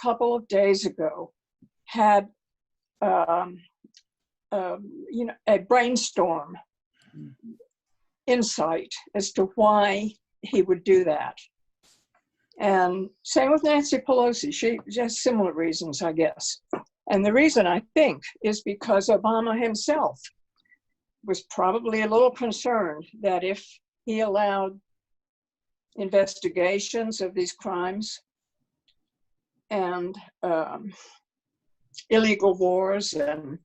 couple of days ago had a brainstorm insight as to why he would do that. And same with Nancy Pelosi. She has similar reasons, I guess. And the reason, I think, is because Obama himself was probably a little concerned that if he allowed investigations of these crimes and illegal wars, and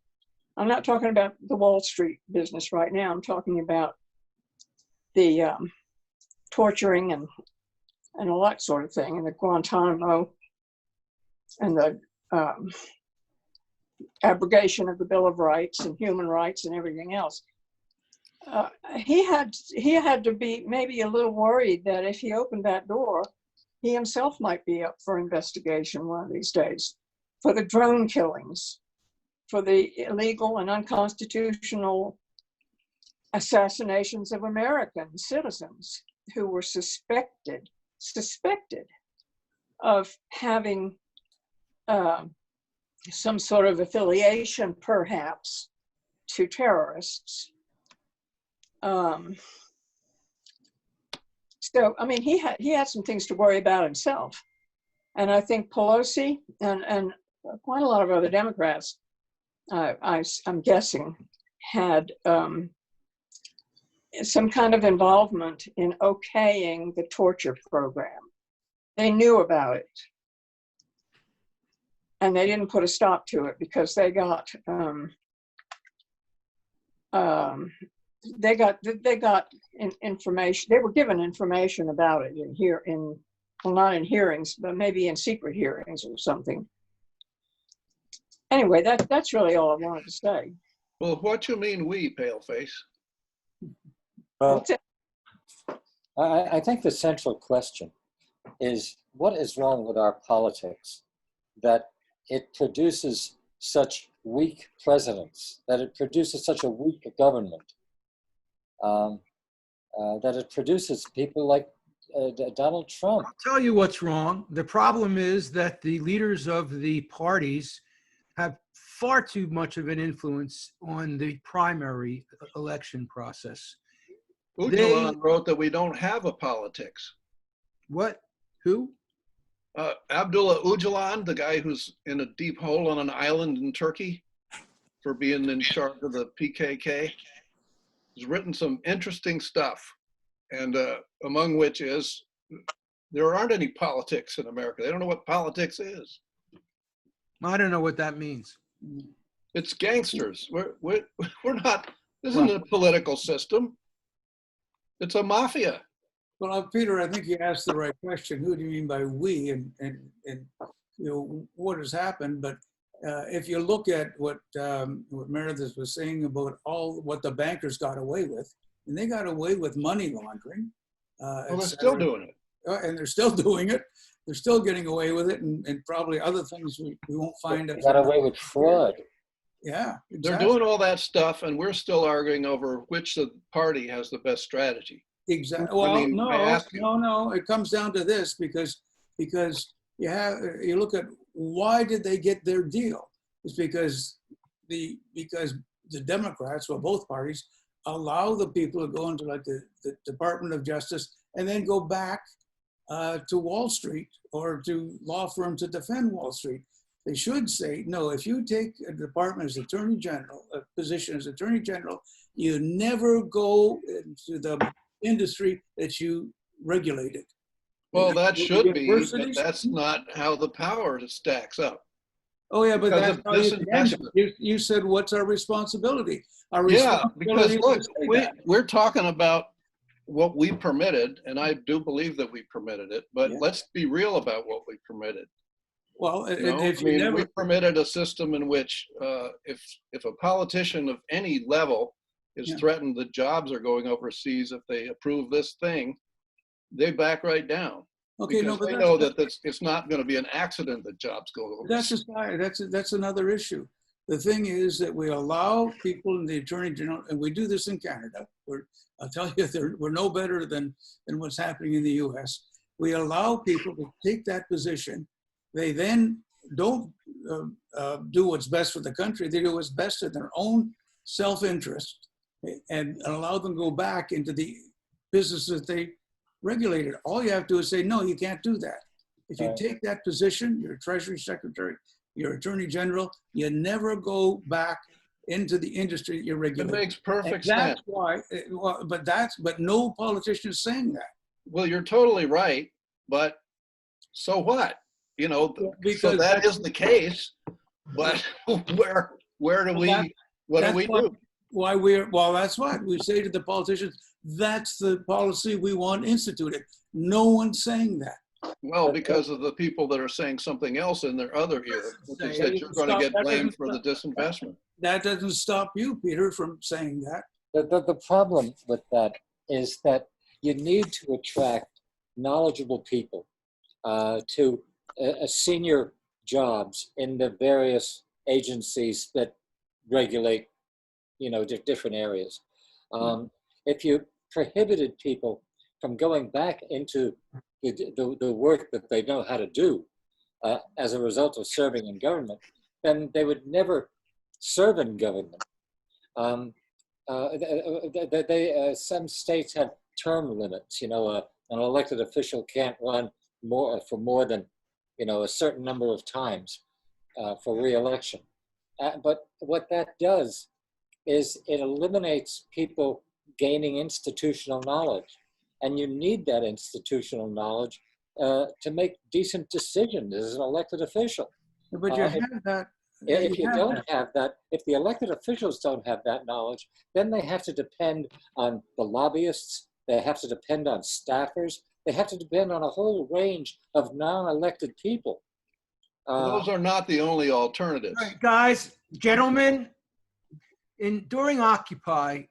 I'm not talking about the Wall Street business right now, I'm talking about the torturing and all that sort of thing, and the Guantanamo and the abrogation of the Bill of Rights and human rights and everything else. He had to be maybe a little worried that if he opened that door, he himself might be up for investigation one of these days for the drone killings, for the illegal and unconstitutional assassinations of American citizens who were suspected of having some sort of affiliation, perhaps, to terrorists. So, I mean, he had some things to worry about himself. And I think Pelosi and quite a lot of other Democrats, I'm guessing, had some kind of involvement in okaying the torture program. They knew about it. And they didn't put a stop to it because they got information. They were given information about it not in hearings, but maybe in secret hearings or something. Anyway, that's really all I wanted to say. Well, what you mean we, Paleface? Well, I think the central question is, what is wrong with our politics that it produces such weak presidents, that it produces such a weak government, that it produces people like Donald Trump? I'll tell you what's wrong. The problem is that the leaders of the parties have far too much of an influence on the primary election process. Öcalan wrote that we don't have a politics. What? Who? Abdullah Öcalan, the guy who's in a deep hole on an island in Turkey for being in charge of the PKK, has written some interesting stuff, and among which is there aren't any politics in America. They don't know what politics is. I don't know what that means. It's gangsters. We're not. This isn't a political system. It's a mafia. Well, Peter, I think you asked the right question. Who do you mean by we, and what has happened? But if you look at what Meredith was saying about all what the bankers got away with, and they got away with money laundering. Well, they're still doing it. And they're still doing it. They're still getting away with it, and probably other things we won't find. They got away with fraud. Yeah, exactly. They're doing all that stuff, and we're still arguing over which party has the best strategy. Exactly. Well, I mean, no. It comes down to this because you look at why did they get their deal? It's because the Democrats, well, both parties, allow the people to go into like the Department of Justice and then go back to Wall Street or to law firms to defend Wall Street. They should say, no, if you take a department as Attorney General, a position as Attorney General, you never go into the industry that you regulated. Well, that should be, but that's not how the power stacks up. Oh yeah, but that's how you said, what's our responsibility? Our responsibility, yeah, because look, we're talking about what we permitted, and I do believe that we permitted it, but let's be real about what we permitted. Well, we permitted a system in which if a politician of any level is threatened that jobs are going overseas if they approve this thing, they back right down. Okay, because they know that it's not going to be an accident that jobs go overseas. That's another issue. The thing is that we allow people in the Attorney General, and we do this in Canada. I'll tell you, we're no better than what's happening in the U.S. We allow people to take that position, they then don't do what's best for the country. They do what's best in their own self-interest and allow them to go back into the businesses they regulated. All you have to do is say, no, you can't do that. If you take that position, you're a Treasury Secretary, you're Attorney General, you never go back into the industry that you're It regulating. makes perfect And sense. that's why, but no politician is saying that. Well, you're totally right, but so what? You know, so Because that that's- is the case, but where do we, what do we do? Why that's what we say to the politicians. That's the policy we want instituted. No one's saying that. Well, because of the people that are saying something else in their other ear, which is That that you're going to get doesn't blamed for the stop- disinvestment. That doesn't stop you, Peter, from saying that. The problem with that is that you need to attract knowledgeable people to senior jobs in the various agencies that regulate, different areas. If you prohibited people from going back into the work that they know how to do as a result of serving in government, then they would never serve in government. Some states have term limits. An elected official can't run for more than a certain number of times for re-election. But what that does is it eliminates people gaining institutional knowledge, and you need that institutional knowledge to make decent decisions as an elected official. But you have that. If you don't have that, if the elected officials don't have that knowledge, then they have to depend on the lobbyists, they have to depend on staffers, they have to depend on a whole range of non-elected people. Those are not the only alternatives. All right, guys, gentlemen, during Occupy,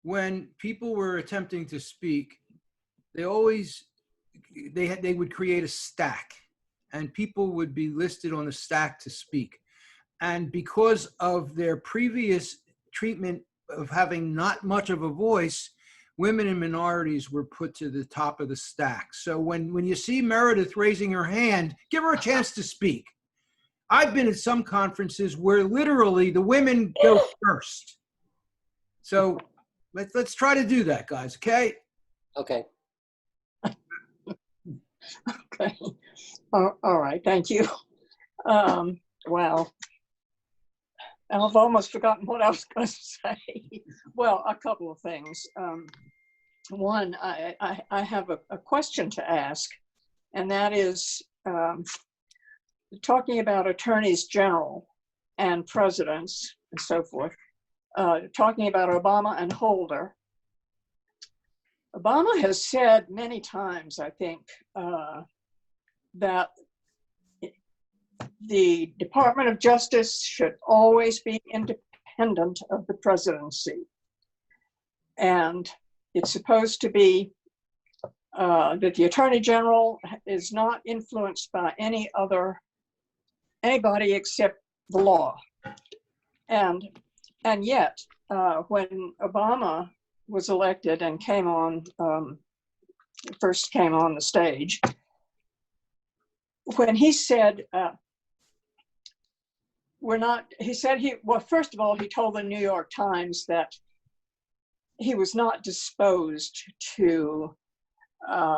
when people were attempting to speak, they would create a stack, and people would be listed on the stack to speak. And because of their previous treatment of having not much of a voice, women and minorities were put to the top of the stack. So when you see Meredith raising her hand, give her a chance to speak. I've been at some conferences where literally the women go first. So let's try to do that, guys, okay? Okay. Okay. All right. Thank you. Well, I've almost forgotten what I was going to say. Well, a couple of things. One, I have a question to ask, and that is talking about attorneys general and presidents and so forth, talking about Obama and Holder. Obama has said many times, I think, that the Department of Justice should always be independent of the presidency. And it's supposed to be that the Attorney General is not influenced by anybody except the law. And yet, when Obama was elected and first came on the stage, when he said, first of all, he told the New York Times that he was not disposed to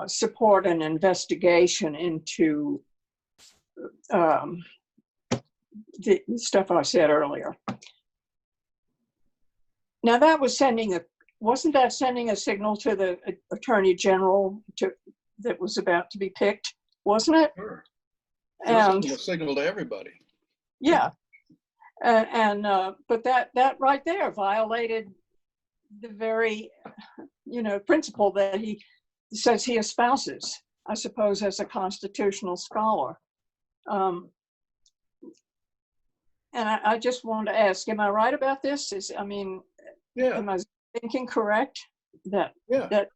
support an investigation into the stuff I said earlier. Now that was wasn't that sending a signal to the Attorney General that was about to be picked, wasn't it? Sure. And a signal to everybody. yeah, but that right there violated the very, principle that he says he espouses, I suppose, as a constitutional scholar. And I just wanted to ask, am I right about this? Yeah. Am I thinking correct that Yeah. that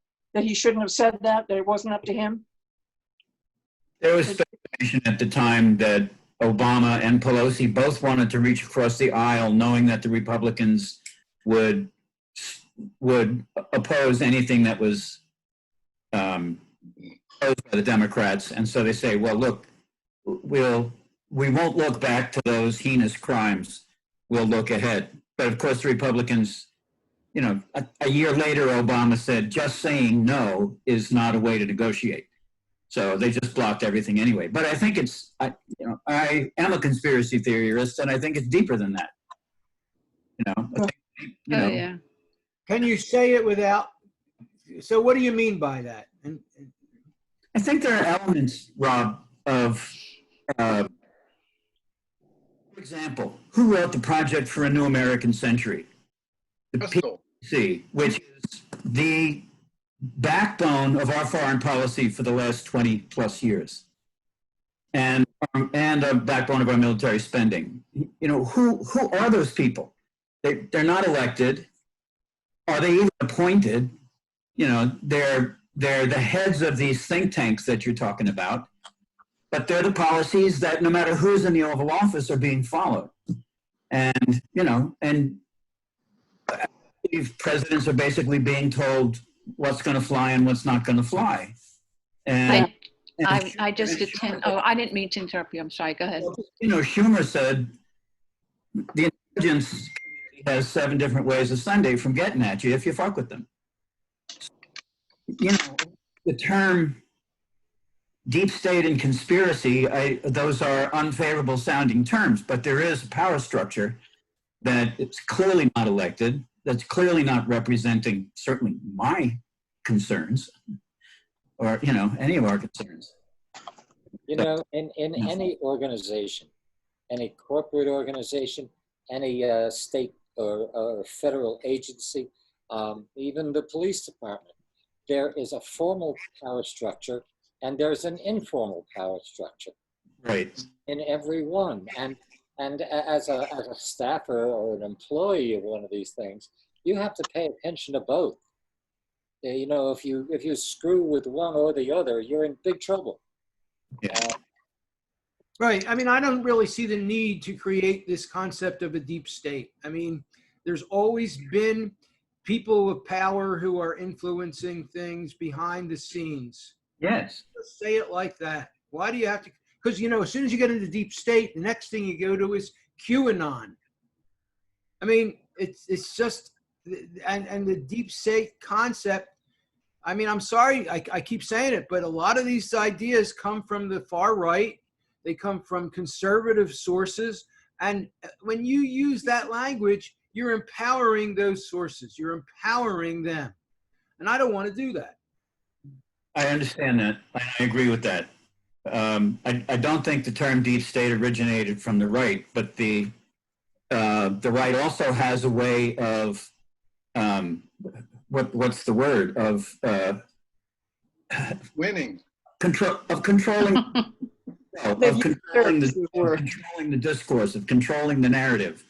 he shouldn't have said that it wasn't up to him? There was speculation at the time that Obama and Pelosi both wanted to reach across the aisle, knowing that the Republicans would oppose anything that was opposed by the Democrats. And so they say, well, look, we won't look back to those heinous crimes. We'll look ahead. But of course, the Republicans, you know, a year later, Obama said just saying no is not a way to negotiate. So they just blocked everything anyway. But I think I am a conspiracy theorist, and I think it's deeper than that. You know, I think, Oh, yeah. Can you say it without? So what do you mean by that? I think there are elements, Rob, of, for example, who wrote the Project for a New American Century? The Bristol. PCC, which is the backbone of our foreign policy for the last 20 plus years, and a backbone of our military spending. You know, who are those people? They're not elected. Are they even appointed? You know, they're the heads of these think tanks that you're talking about, but they're the policies that no matter who's in the Oval Office are being followed. And, you know, and presidents are basically being told what's going to fly and what's not going to fly. And I just attend. Oh, I didn't mean to interrupt you. I'm sorry. Go ahead. You know, Schumer said the intelligence community has 7 different ways of Sunday from getting at you if you fuck with them. You know, the term deep state and conspiracy, those are unfavorable sounding terms, but there is a power structure that it's clearly not elected, that's clearly not representing certainly my concerns or, you know, any of our concerns. You know, in any organization, any corporate organization, any state or federal agency, even the police department, there is a formal power structure and there's an informal power structure. Right. In every one. And as a staffer or an employee of one of these things, you have to pay attention to both. You know, if you screw with one or the other, you're in big trouble. Yeah. Right. I mean, I don't really see the need to create this concept of a deep state. I mean, there's always been people with power who are influencing things behind the scenes. Yes. Just say it like that. Why do you have to? Because, you know, as soon as you get into deep state, the next thing you go to is QAnon. I mean, it's just, and the deep state concept, I mean, I'm sorry, I keep saying it, but a lot of these ideas come from the far right. They come from conservative sources. And when you use that language, you're empowering those sources. You're empowering them. And I don't want to do that. I understand that. I agree with that. I don't think the term deep state originated from the right, but the right also has a way of what's the word of Winning. controlling the discourse, of controlling the narrative,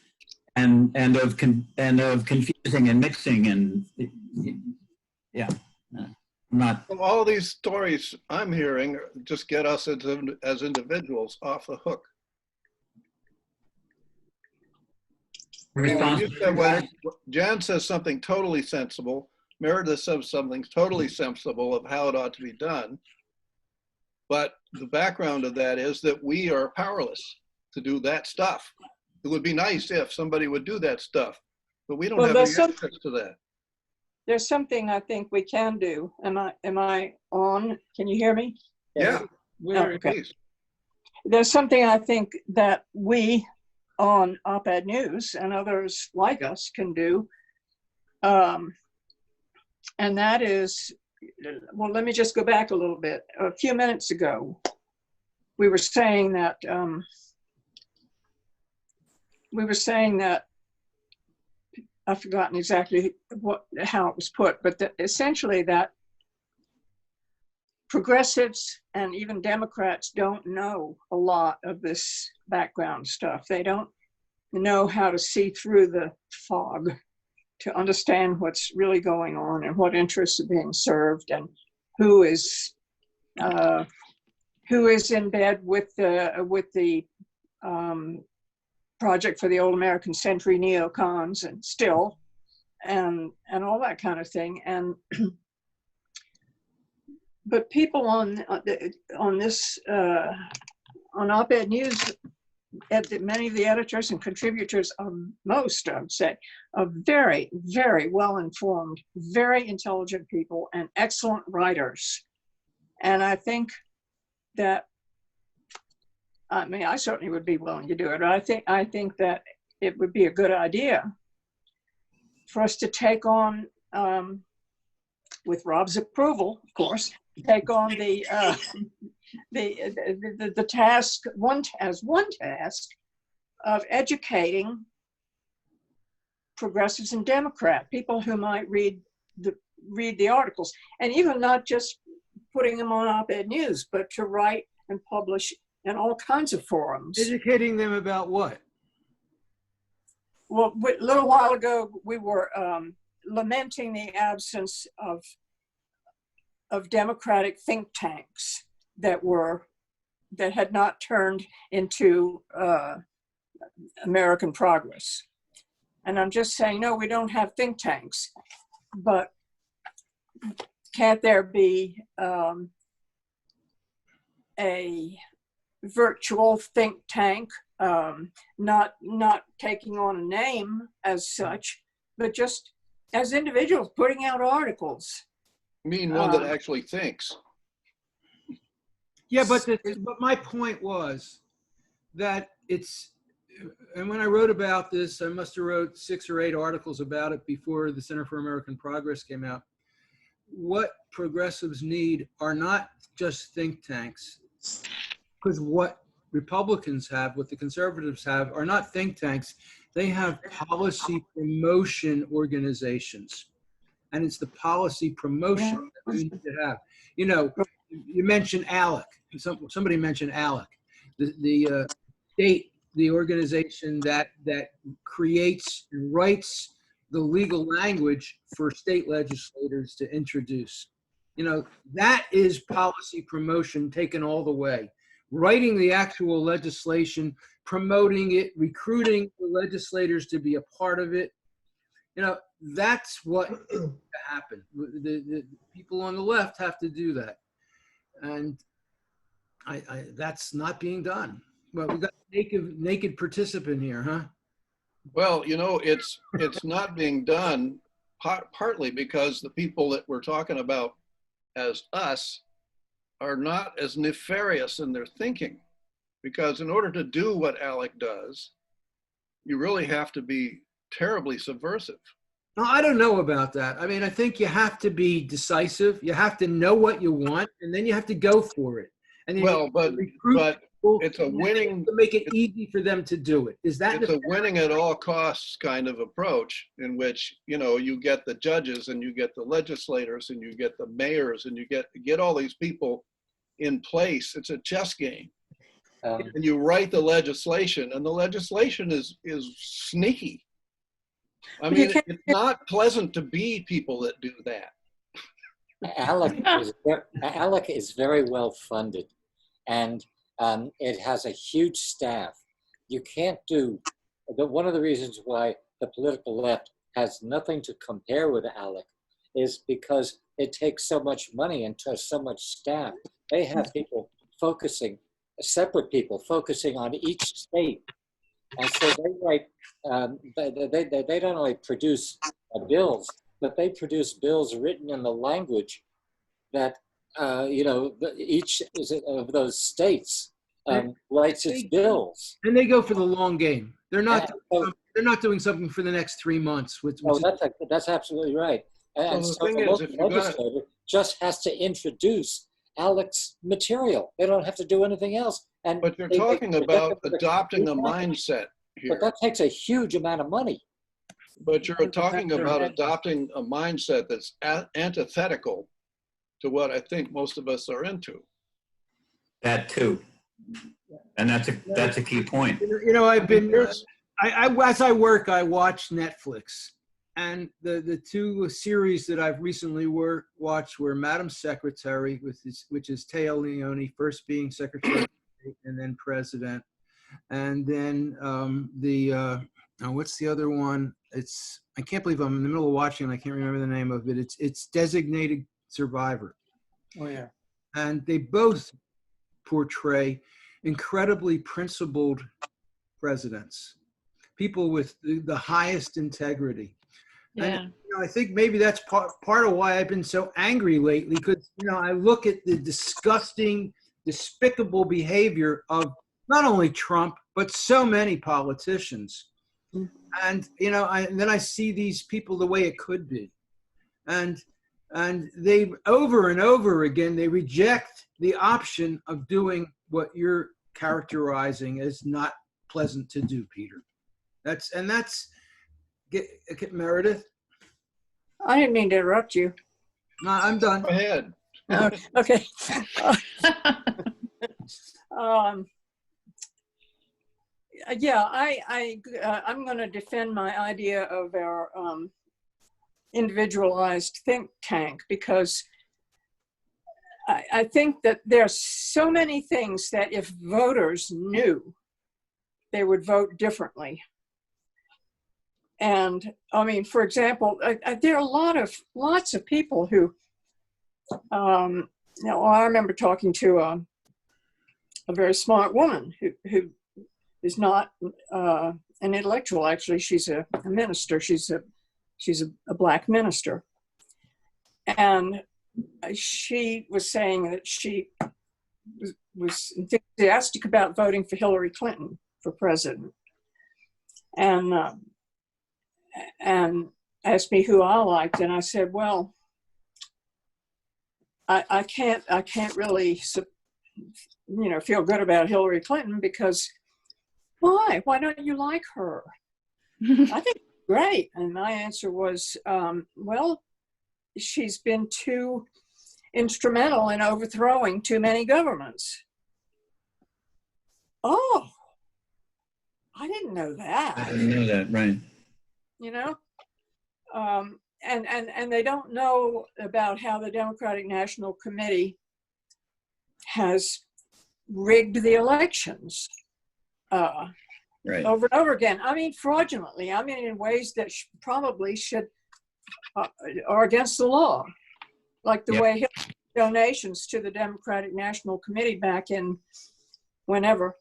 and of confusing and mixing and yeah. Not Well, all these stories I'm hearing just get us as individuals off the hook. When Jan says something totally sensible, Meredith says something totally sensible of how it ought to be done. But the background of that is that we are powerless to do that stuff. It would be nice if somebody would do that stuff, but we don't have any access to that. There's something I think we can do. Am I on? Can you hear me? Yeah. Okay. There's something I think that we on OpEd News and others like us can do. And that is, well, let me just go back a little bit. A few minutes ago, we were saying that I've forgotten exactly how it was put, but essentially that progressives and even Democrats don't know a lot of this background stuff. They don't know how to see through the fog to understand what's really going on and what interests are being served and who is in bed with the Project for the Old American Century neocons and still, and all that kind of thing. And but people on on OpEd News, many of the editors and contributors are most, I would say, are very, very well-informed, very intelligent people and excellent writers. And I think that, I mean, I certainly would be willing to do it. I think that it would be a good idea for us to take on, with Rob's approval, of course, take on the task, one task of educating progressives and Democrat, people who might read the articles, and even not just putting them on OpEd News, but to write and publish in all kinds of forums. Educating them about what? Well, a little while ago, we were lamenting the absence of democratic think tanks that had not turned into American progress. And I'm just saying, no, we don't have think tanks, but can't there be a virtual think tank, not taking on a name as such, but just as individuals putting out articles? I mean, one that actually thinks. Yeah, but my point was that it's, and when I wrote about this, I must have wrote 6 or 8 articles about it before the Center for American Progress came out. What progressives need are not just think tanks, because what Republicans have, what the conservatives have, are not think tanks. They have policy promotion organizations. And it's the policy promotion that we need to have. You know, you mentioned ALEC. Somebody mentioned ALEC, the state, the organization that creates and writes the legal language for state legislators to introduce. You know, that is policy promotion taken all the way. Writing the actual legislation, promoting it, recruiting the legislators to be a part of it. You know, that's what needs to happen. The people on the left have to do that. And that's not being done. Well, we got a naked participant here, huh? Well, you know, it's not being done partly because the people that we're talking about as us are not as nefarious in their thinking. Because in order to do what ALEC does, you really have to be terribly subversive. No, I don't know about that. I mean, I think you have to be decisive. You have to know what you want, and then you have to go for it. And then Well, but it's a winning, to make it easy for them to do it. Is that it's a winning at all costs kind of approach in which, you know, you get the judges and you get the legislators and you get the mayors and you get all these people in place. It's a chess game. And you write the legislation, and the legislation is sneaky. I mean, it's not pleasant to be people that do that. ALEC is very well funded, and it has a huge staff. You can't do, one of the reasons why the political left has nothing to compare with ALEC is because it takes so much money and so much staff. They have people focusing, separate people focusing on each state. And so they write, they don't only produce bills, but they produce bills written in the language that, you know, each of those states writes its bills. And they go for the long game. They're not doing something for the next 3 months. That's absolutely right. And So so the thing the is, local legislator just has to introduce ALEC's material. They don't have to do anything else. But you're talking about adopting a mindset here. But that takes a huge amount of money. But you're talking about adopting a mindset that's antithetical to what I think most of us are into. That too. And that's a key point. You know, I've been, as I work, I watch Netflix. And the 2 series that I've recently watched were Madam Secretary, which is Teo Leone, first being Secretary of State and then President. And then what's the other one? I can't believe I'm in the middle of watching and I can't remember the name of it. It's Designated Survivor. Oh, yeah. And they both portray incredibly principled presidents, people with the highest integrity. And Yeah. I think maybe that's part of why I've been so angry lately, because I look at the disgusting, despicable behavior of not only Trump but so many politicians, and then I see these people the way it could be, and they over and over again they reject the option of doing what you're characterizing as not pleasant to do, Peter. That's Meredith. I didn't mean to interrupt you. No, I'm done. Go ahead. Oh, okay. Yeah, I'm going to defend my idea of our individualized think tank, because I think that there's so many things that if voters knew, they would vote differently. And I mean, for example, there are lots of people who, I remember talking to a very smart woman who is not an intellectual. Actually, she's a minister. She's a Black minister, and she was saying that she was enthusiastic about voting for Hillary Clinton for president, and asked me who I liked, and I said, well, I can't really feel good about Hillary Clinton, because why don't you like her? I think she's great. And my answer was, well, she's been too instrumental in overthrowing too many governments. Oh, I didn't know that. I didn't know that, right. And they don't know about how the Democratic National Committee has rigged the elections Right. over and over again. I mean, fraudulently. I mean, in ways that probably are against the law, like the way donations to the Democratic National Committee back in whenever,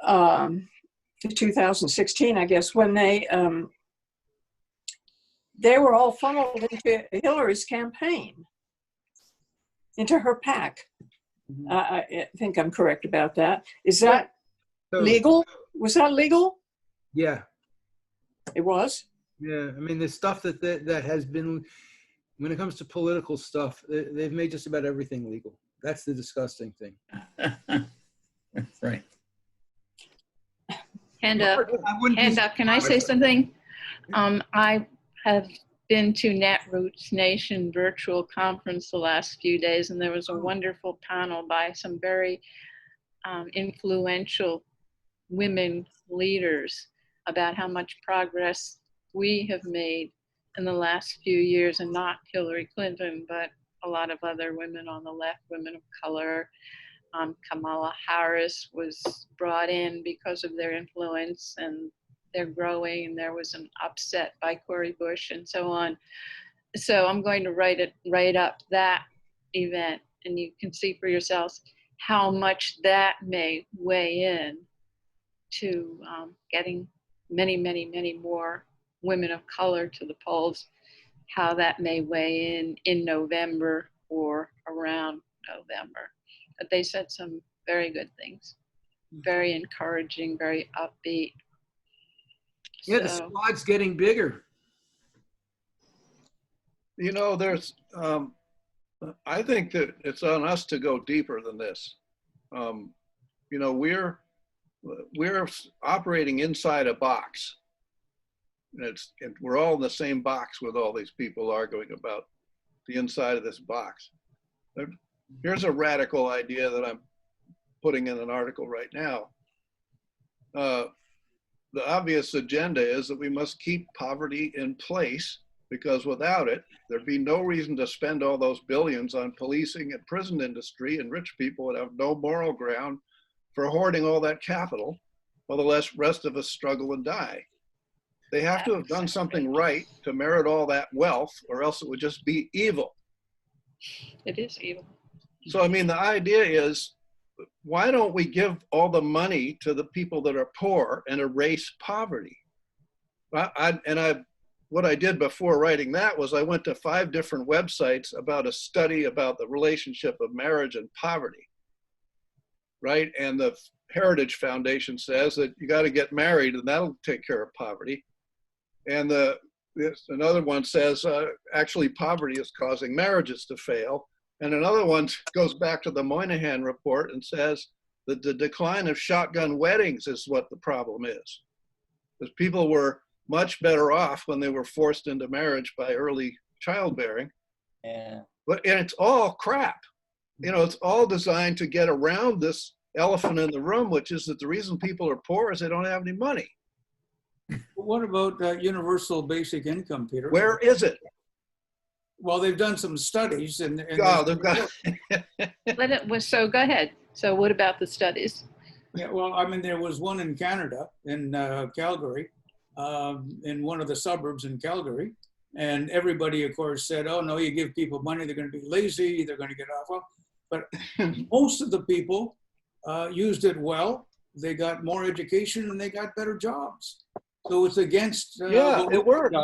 2016, I guess, when they were all funneled into Hillary's campaign, into her PAC. I think I'm correct about that. Is that legal? Was that legal? Yeah. It was? Yeah. I mean, the stuff that has been, when it comes to political stuff, they've made just about everything legal. That's the disgusting thing. Right. Hand up. Can I say something? I have been to Netroots Nation virtual conference the last few days, and there was a wonderful panel by some very influential women leaders about how much progress we have made in the last few years, and not Hillary Clinton, but a lot of other women on the left, women of color. Kamala Harris was brought in because of their influence, and they're growing, and there was an upset by Cori Bush and so on. So I'm going to write up that event, and you can see for yourselves how much that may weigh in to getting many, many, many more women of color to the polls, how that may weigh in November or around November. But they said some very good things, very encouraging, very upbeat. Yeah, the squad's getting bigger. There's, I think that it's on us to go deeper than this. We're operating inside a box. And we're all in the same box with all these people arguing about the inside of this box. Here's a radical idea that I'm putting in an article right now. The obvious agenda is that we must keep poverty in place, because without it, there'd be no reason to spend all those billions on policing and prison industry, and rich people would have no moral ground for hoarding all that capital, while the rest of us struggle and die. They have to have done something right to merit all that wealth, or else it would just be evil. It is evil. So, I mean, the idea is why don't we give all the money to the people that are poor and erase poverty? What I did before writing that was I went to 5 different websites about a study about the relationship of marriage and poverty, right? And the Heritage Foundation says that you got to get married and that'll take care of poverty. And another one says actually poverty is causing marriages to fail. And another one goes back to the Moynihan report and says that the decline of shotgun weddings is what the problem is. Because people were much better off when they were forced into marriage by early childbearing. Yeah. And it's all crap. You know, it's all designed to get around this elephant in the room, which is that the reason people are poor is they don't have any money. What about universal basic income, Peter? Where is it? Well, they've done some studies and Oh, they've got. So go ahead. So what about the studies? yeah, well, I mean, there was one in Canada, in Calgary, in one of the suburbs in Calgary. And everybody, of course, said, oh, no, you give people money, they're going to be lazy, they're going to get off. Well, but most of the people used it well. They got more education and they got better jobs. So it's against. Yeah, it worked.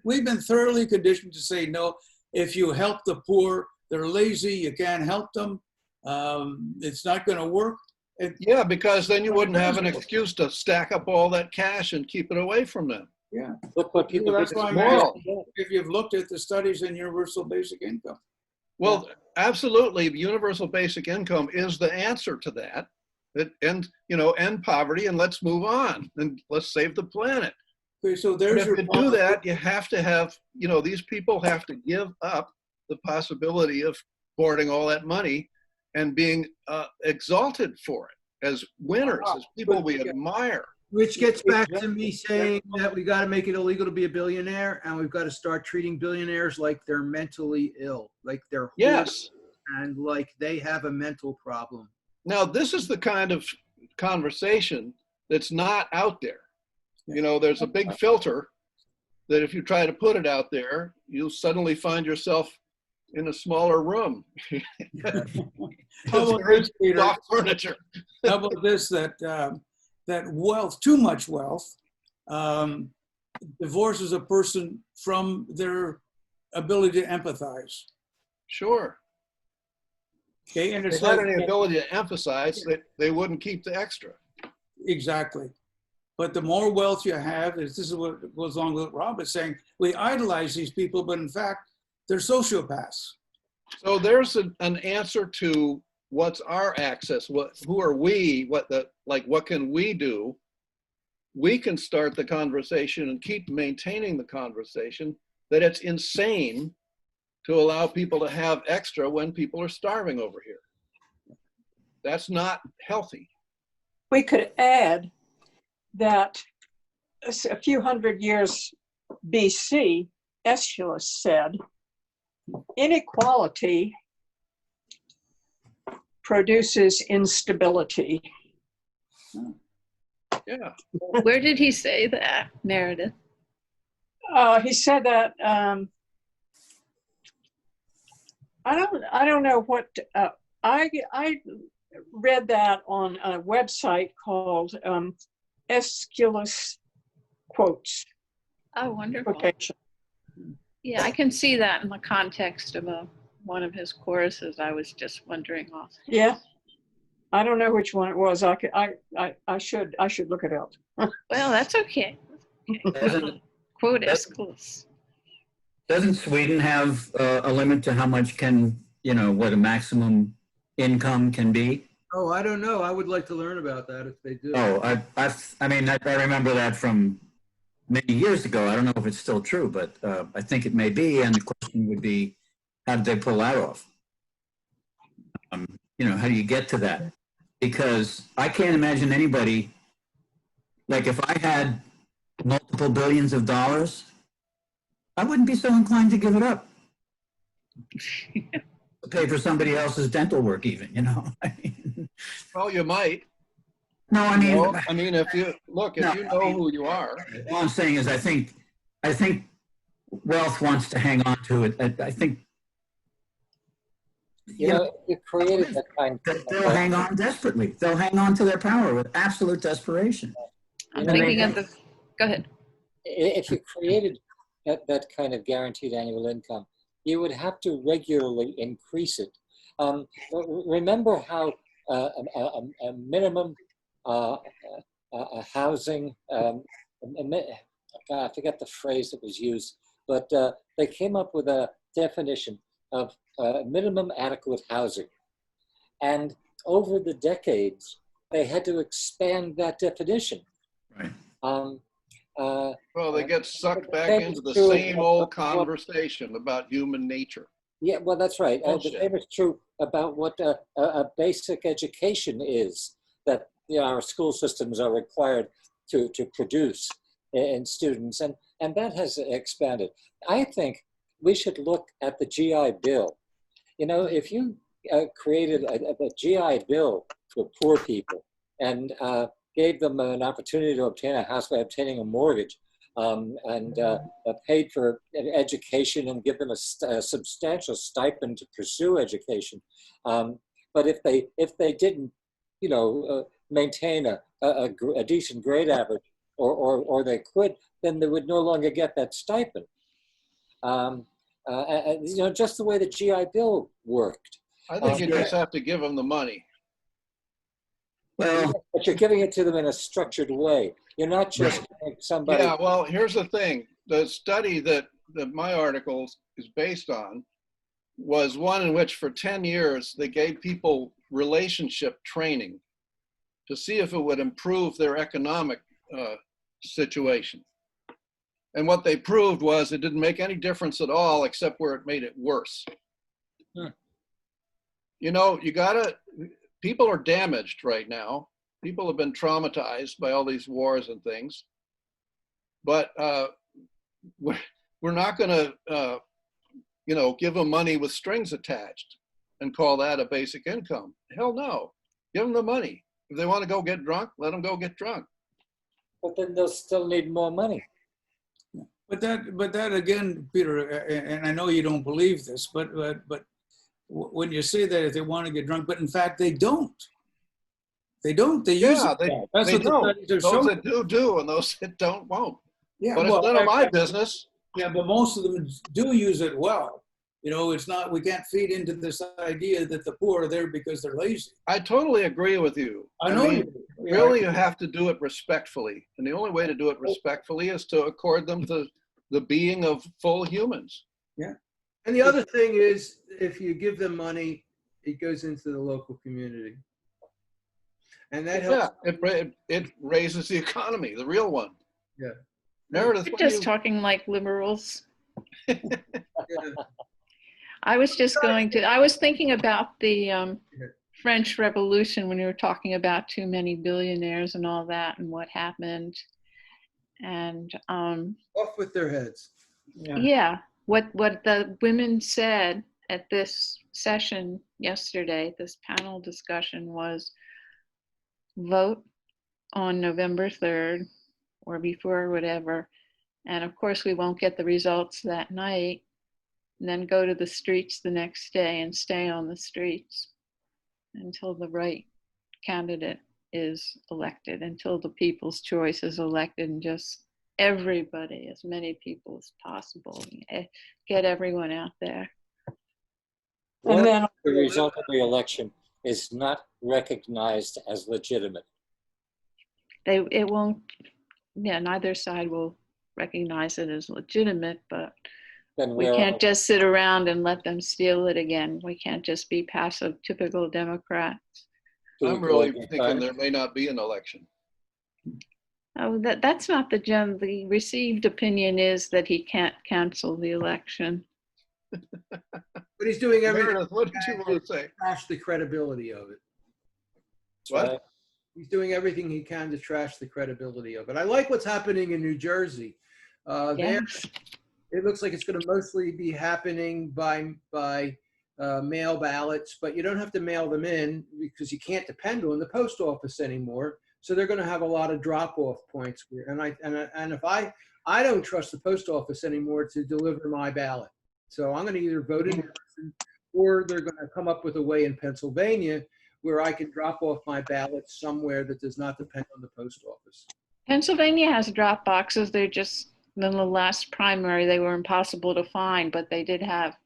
We've been thoroughly conditioned to say, no, if you help the poor, they're lazy, you can't help them. It's not going to work. Yeah, because then you wouldn't have an excuse to stack up all that cash and keep it away from them. Yeah. Look what people That's did. why I'm moral. asking if you've looked at the studies in universal basic income. Well, absolutely, universal basic income is the answer to that. End poverty and let's move on and let's save the planet. Okay, so But there's if your you do that, you have to have, these people have to give up the possibility of hoarding all that money and being exalted for it as winners, as people we admire. Which gets back to me saying that we got to make it illegal to be a billionaire, and we've got to start treating billionaires like they're mentally ill, like they're Yes. and like they have a mental problem. Now, this is the kind of conversation that's not out there. There's a big filter that if you try to put it out there, you'll suddenly find yourself in a smaller room. How about this, Peter? Soft furniture. How about this, that wealth, too much wealth, divorces a person from their ability to empathize. Sure. Okay, and If it's they had like, any ability to emphasize, they wouldn't keep the extra. exactly. But the more wealth you have, this is what goes along with what Rob is saying, we idolize these people, but in fact, they're sociopaths. So there's an answer to what's our access? Who are we? What can we do? We can start the conversation and keep maintaining the conversation that it's insane to allow people to have extra when people are starving over here. That's not healthy. We could add that a few hundred years BC, Aeschylus said, inequality produces instability. Yeah. Where did he say that, Meredith? He said that, I don't know what, I read that on a website called Aeschylus Quotes. Oh, wonderful. Quotation. Yeah, I can see that in the context of one of his choruses. I was just wondering also. Yeah, I don't know which one it was. I should look it up. Well, that's okay. Quote Aeschylus. Doesn't Sweden have a limit to how much what a maximum income can be? Oh, I don't know. I would like to learn about that if they do. Oh, I remember that from many years ago. I don't know if it's still true, but I think it may be. And the question would be, how did they pull that off? How do you get to that? Because I can't imagine anybody, like if I had multiple billions of dollars, I wouldn't be so inclined to give it up. Pay for somebody else's dental work even, Well, you might. No, I mean, if you know who you are. All I'm saying is I think wealth wants to hang on to it. I think You know, you created that kind They'll hang on desperately. They'll hang on to their power with absolute desperation. I'm know, thinking of the, go ahead. if you created that kind of guaranteed annual income, you would have to regularly increase it. Remember how a minimum housing, I forget the phrase that was used, but they came up with a definition of minimum adequate housing. And over the decades, they had to expand that definition. Right. Well, they get sucked back into the same old conversation about human nature. Yeah, well, that's right. The Bullshit. same is true about what a basic education is that our school systems are required to produce in students, and that has expanded. I think we should look at the GI Bill. You know, if you created a GI Bill for poor people and gave them an opportunity to obtain a house by obtaining a mortgage, and paid for education and give them a substantial stipend to pursue education. But if they didn't, maintain a decent grade average, or they quit, then they would no longer get that stipend. Just the way the GI Bill worked. I think you just have to give them the money. Well, But you're giving it to them in a structured way. You're not just giving somebody. Yeah, well, here's the thing. The study that my article is based on was one in which for 10 years, they gave people relationship training to see if it would improve their economic situation. And what they proved was it didn't make any difference at all, except where it made it worse. You know, people are damaged right now. People have been traumatized by all these wars and things. But we're not going to, give them money with strings attached and call that a basic income. Hell no. Give them the money. If they want to go get drunk, let them go get drunk. But then they'll still need more money. But that again, Peter, and I know you don't believe this, but when you say that if they want to get drunk, but in fact they don't. They don't. They use it. That's what the studies are showing. Those that do, and those that don't won't. Yeah, but it's none of my business. Yeah, but most of them do use it well. It's not. We can't feed into this idea that the poor are there because they're lazy. I totally agree with you. I know mean, you do. Yeah. Really, you have to do it respectfully, and the only way to do it respectfully is to accord them the being of full humans. Yeah. And the other thing is, if you give them money, it goes into the local community. And that helps. Yeah, it raises the economy, the real one. Yeah. Meredith, You're just talking like liberals. Yeah. I was thinking about the French Revolution when you were talking about too many billionaires and all that and what happened. And Off with their heads. yeah, what the women said at this session yesterday, this panel discussion, was vote on November 3rd or before, whatever. And of course, we won't get the results that night, and then go to the streets the next day and stay on the streets until the right candidate is elected, until the people's choice is elected, and just everybody, as many people as possible, get everyone out there. And then the result of the election is not recognized as legitimate. It won't, neither side will recognize it as legitimate, but we can't just sit around and let them steal it again. We can't just be passive, typical Democrats. I'm really thinking there may not be an election. Oh, that's not the received opinion is that he can't cancel the election. But he's doing everything. Meredith, what did you want to say? Trash the credibility of it. What? He's doing everything he can to trash the credibility of it. I like what's happening in New Jersey. There, it looks like it's going to mostly be happening by mail ballots, but you don't have to mail them in because you can't depend on the post office anymore. So they're going to have a lot of drop-off points. And if I don't trust the post office anymore to deliver my ballot, so I'm going to either vote in person or they're going to come up with a way in Pennsylvania where I can drop off my ballot somewhere that does not depend on the post office. Pennsylvania has drop boxes. They're just, in the last primary, they were impossible to find, but they did have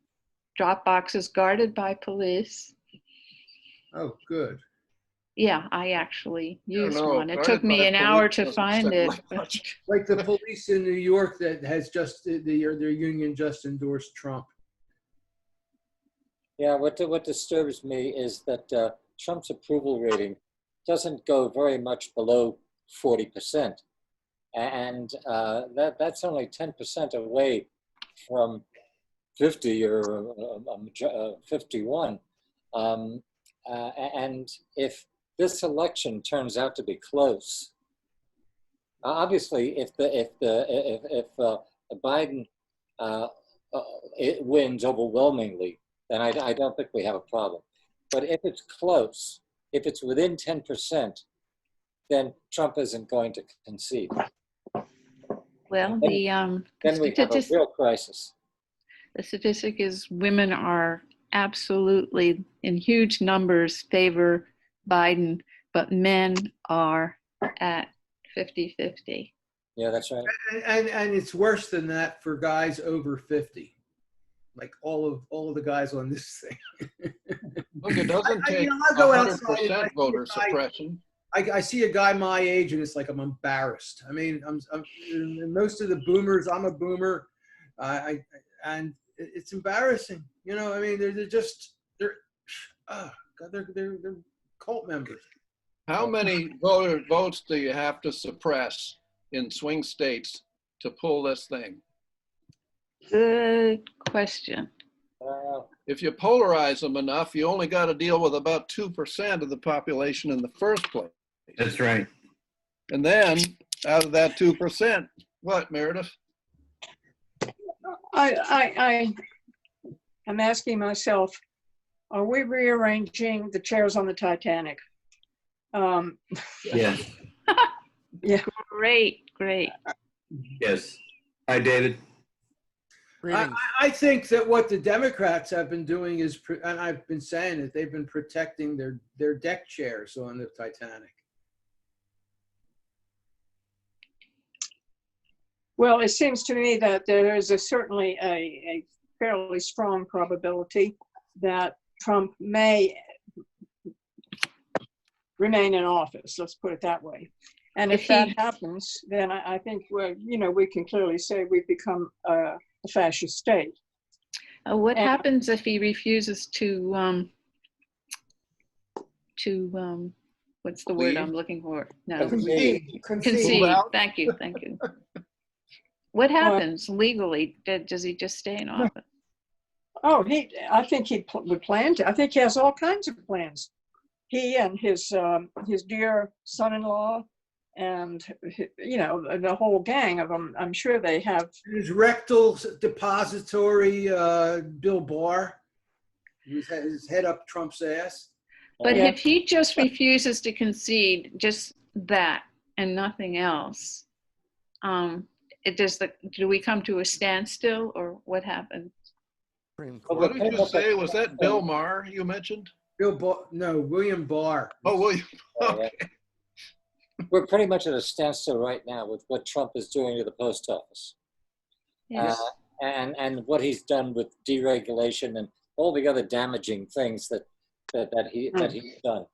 drop boxes guarded by police. Oh, good. Yeah, I actually used know, one. It guarded took me by an hour police to doesn't find sound it. like much. Like the police in New York that has just, their union just endorsed Trump. Yeah, what disturbs me is that Trump's approval rating doesn't go very much below 40%. And that's only 10% away from 50 or 51. And if this election turns out to be close, obviously, if Biden it wins overwhelmingly, then I don't think we have a problem. But if it's close, if it's within 10%, then Trump isn't going to concede. Well, Then we have a real crisis. the statistic is women are absolutely in huge numbers favor Biden, but men are at 50-50. Yeah, that's right. And it's worse than that for guys over 50. Like all of the guys on this thing. Look, it doesn't take I go outside and I 100% see voter a guy- suppression. I see a guy my age and it's like I'm embarrassed. I mean, I'm most of the boomers. I'm a boomer, and it's embarrassing. You know, I mean, they're cult members. How many votes do you have to suppress in swing states to pull this thing? Good question. If you polarize them enough, you only got to deal with about 2% of the population in the first place. That's right. And then out of that 2%, what, Meredith? I'm asking myself, are we rearranging the chairs on the Titanic? Yes. Yeah. Great. Yes. Hi, David. I think that what the Democrats have been doing is, and I've been saying it, they've been protecting their deck chairs on the Titanic. Well, it seems to me that there is certainly a fairly strong probability that Trump may remain in office. Let's put it that way. And if that happens, then I think we can clearly say we've become a fascist state. What happens if he refuses to what's the word I'm looking for? No. Concede. Thank you. What happens legally? Does he just stay in office? Oh, I think he would plan to. I think he has all kinds of plans. He and his dear son-in-law and, the whole gang of them, I'm sure they have. His rectal depository, Bill Barr, who's had his head up Trump's ass. But if he just refuses to concede, just that and nothing else, do we come to a standstill or what happens? What did you say? Was that Bill Maher you mentioned? William Barr. Oh, William. Okay. We're pretty much at a standstill right now with what Trump is doing to the post office. Yes. And what he's done with deregulation and all the other damaging things that he's done.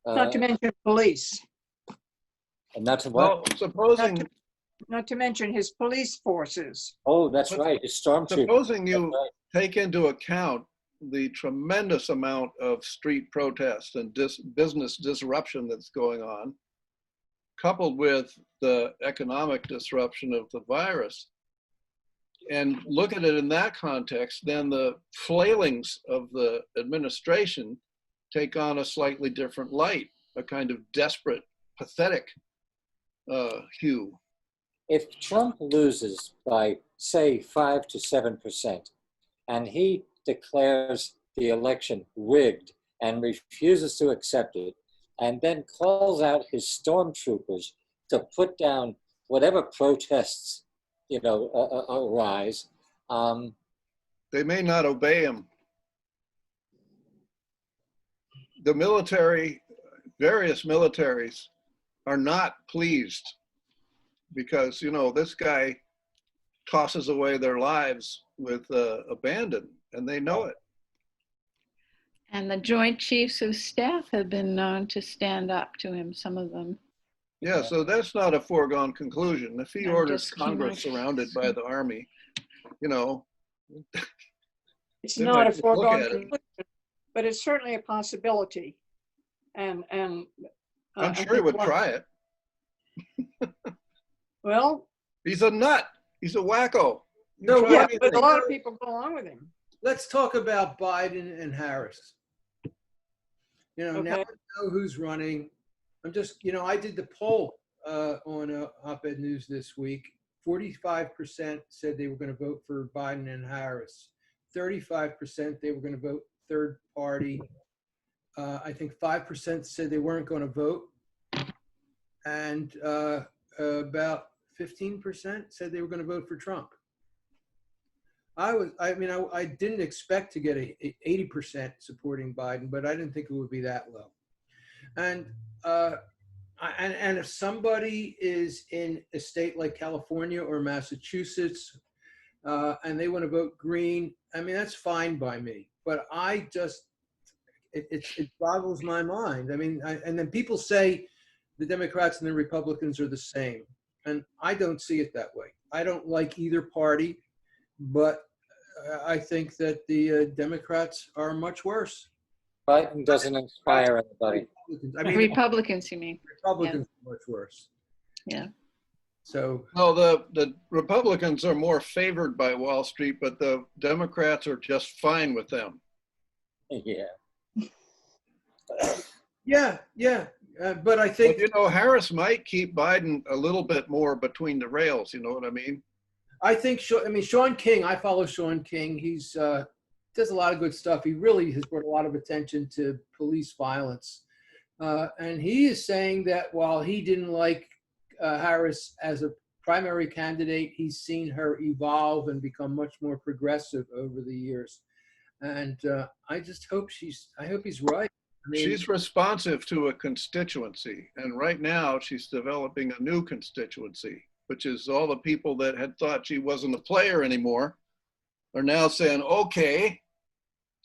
Not to mention police. And not to what? Well, supposing Not to mention his police forces. Oh, that's right. His stormtroopers. Supposing you take into account the tremendous amount of street protests and business disruption that's going on, coupled with the economic disruption of the virus, and look at it in that context, then the flailings of the administration take on a slightly different light, a kind of desperate, pathetic hue. If Trump loses by, say, 5 to 7%, and he declares the election rigged and refuses to accept it, and then calls out his stormtroopers to put down whatever protests, arise. They may not obey him. the military, various militaries are not pleased because, you know, this guy tosses away their lives with abandon, and they know it. And the Joint Chiefs of Staff have been known to stand up to him, some of them. Yeah, so that's not a foregone conclusion. If he I'm orders just Congress surrounded by the army, you know, It's they not might a just look foregone at it. conclusion, but it's certainly a possibility. And I'm I sure he think would try it. Well, He's a nut. He's a wacko. You No, try yeah, anything. but a lot of people go along with him. Let's talk about Biden and Harris. You know, now Okay. I know who's running. I'm just, you know, I did the poll on OpEdNews this week. 45% said they were going to vote for Biden and Harris. 35% they were going to vote third party. I think 5% said they weren't going to vote. And about 15% said they were going to vote for Trump. I didn't expect to get a 80% supporting Biden, but I didn't think it would be that low. And if somebody is in a state like California or Massachusetts and they want to vote green, I mean, that's fine by me. But I just, it boggles my mind. I mean, and then people say the Democrats and the Republicans are the same. And I don't see it that way. I don't like either party, but I think that the Democrats are much worse. Biden doesn't inspire anybody. I mean, Republicans, you mean? Republicans are much worse. Yeah. So, No, the Republicans are more favored by Wall Street, but the Democrats are just fine with them. Yeah. yeah. But I think, But, you know, Harris might keep Biden a little bit more between the rails. You know what I mean? Sean King, I follow Sean King. He's does a lot of good stuff. He really has brought a lot of attention to police violence. And he is saying that while he didn't like Harris as a primary candidate, he's seen her evolve and become much more progressive over the years. And I just hope I hope he's right. I mean, She's responsive to a constituency. And right now she's developing a new constituency, which is all the people that had thought she wasn't a player anymore are now saying, okay,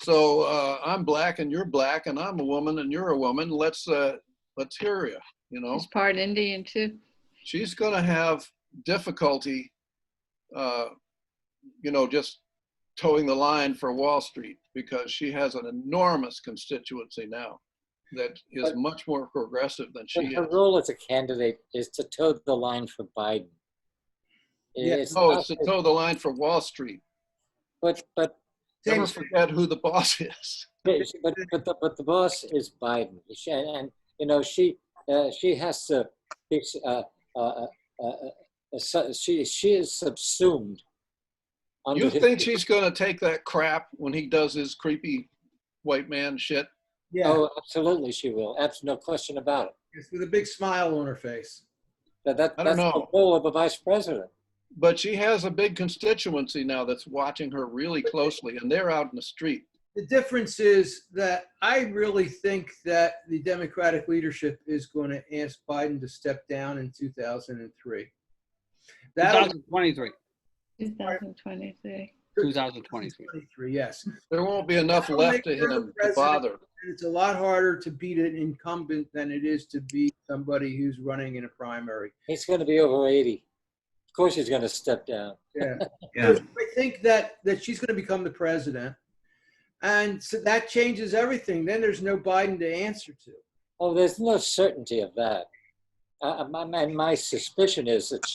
so I'm black and you're black and I'm a woman and you're a woman. Let's hear you, you know. He's part Indian too. She's going to have difficulty, you know, just towing the line for Wall Street because she has an enormous constituency now that is much more progressive than she Her is. role as a candidate is to toe the line for Biden. It's to toe the line for Wall Street. But Never forget who the boss is. but the boss is Biden, and you know she has to she is subsumed. You think she's going to take that crap when he does his creepy white man shit? yeah, Oh, absolutely, she will. No question about it. it's with a big smile on her face. I don't That's know. the role of a vice president. But she has a big constituency now that's watching her really closely, and they're out in the street. The difference is that I really think that the Democratic leadership is going to ask Biden to step down in 2003. 2023. 2023. 2023. Yes. There won't be enough left to him to bother. It's a lot harder to beat an incumbent than it is to beat somebody who's running in a primary. He's going to be over 80. Of course, he's going to step down. Yeah. Yeah. I think that she's going to become the president. And so that changes everything. Then there's no Biden to answer to. Oh, there's no certainty of that. My suspicion is that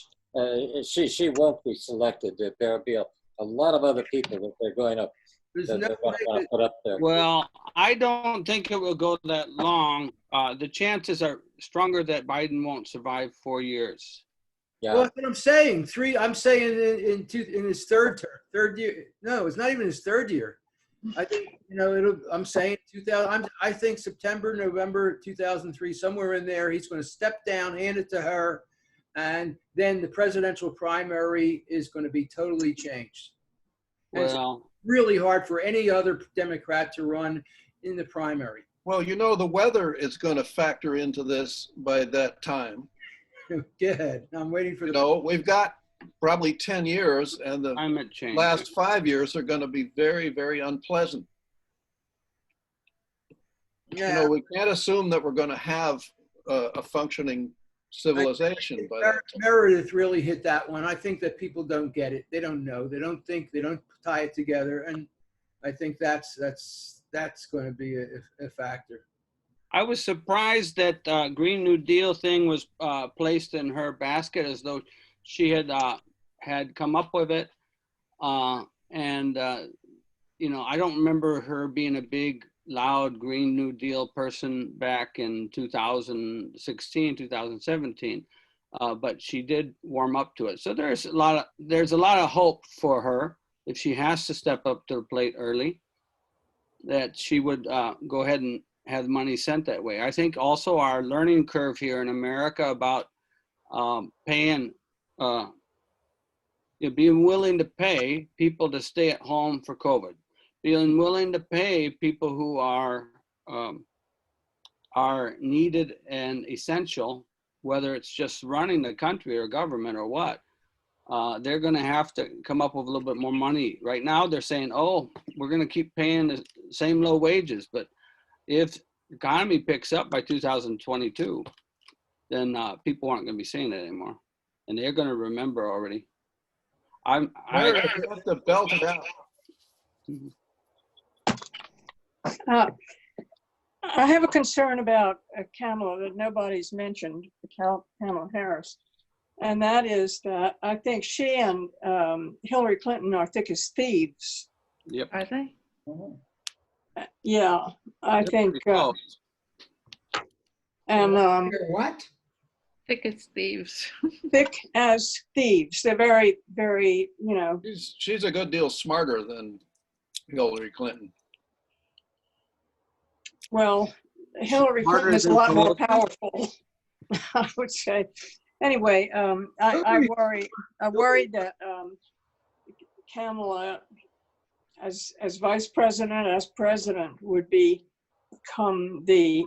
she won't be selected. There'll be a lot of other people that they're going to There's that no they're way going to that, put up there. Well, I don't think it will go that long. The chances are stronger that Biden won't survive 4 years. Yeah. well, that's what I'm saying. I'm saying in his third year. No, it's not even his third year. I think, I'm saying 2000. I think September, November 2003, somewhere in there, he's going to step down, hand it to her, and then the presidential primary is going to be totally changed. And it's Well, really hard for any other Democrat to run in the primary. Well, you know, the weather is going to factor into this by that time. Go ahead. I'm waiting for You the. know, we've got probably 10 years, and the Climate change. last 5 years are going to be very, very unpleasant. You know, we can't assume that we're going to have a functioning civilization by that time. Meredith really hit that one. I think that people don't get it. They don't know. They don't think. They don't tie it together. And I think that's going to be a factor. I was surprised that Green New Deal thing was placed in her basket as though she had come up with it. You know, I don't remember her being a big, loud Green New Deal person back in 2016, 2017, but she did warm up to it. So there's a lot of hope for her if she has to step up to the plate early, that she would go ahead and have the money sent that way. I think also our learning curve here in America about paying, being willing to pay people to stay at home for COVID, being willing to pay people who are needed and essential, whether it's just running the country or government or what. They're going to have to come up with a little bit more money. Right now, they're saying, "Oh, we're going to keep paying the same low wages." But if the economy picks up by 2022, then people aren't going to be saying that anymore, and they're going to remember already. You have to belt it out. I have a concern about Kamala that nobody's mentioned, Kamala Harris, and that is that I think she and Hillary Clinton are thick as thieves. Yep. Are they? Yeah, I think. What? Thick as thieves. Thick as thieves. They're very, very, you know. She's a good deal smarter than Hillary Clinton. Well, Hillary Clinton is a lot more powerful, I would say. Anyway, I worried that Kamala, as vice president, as president, would become the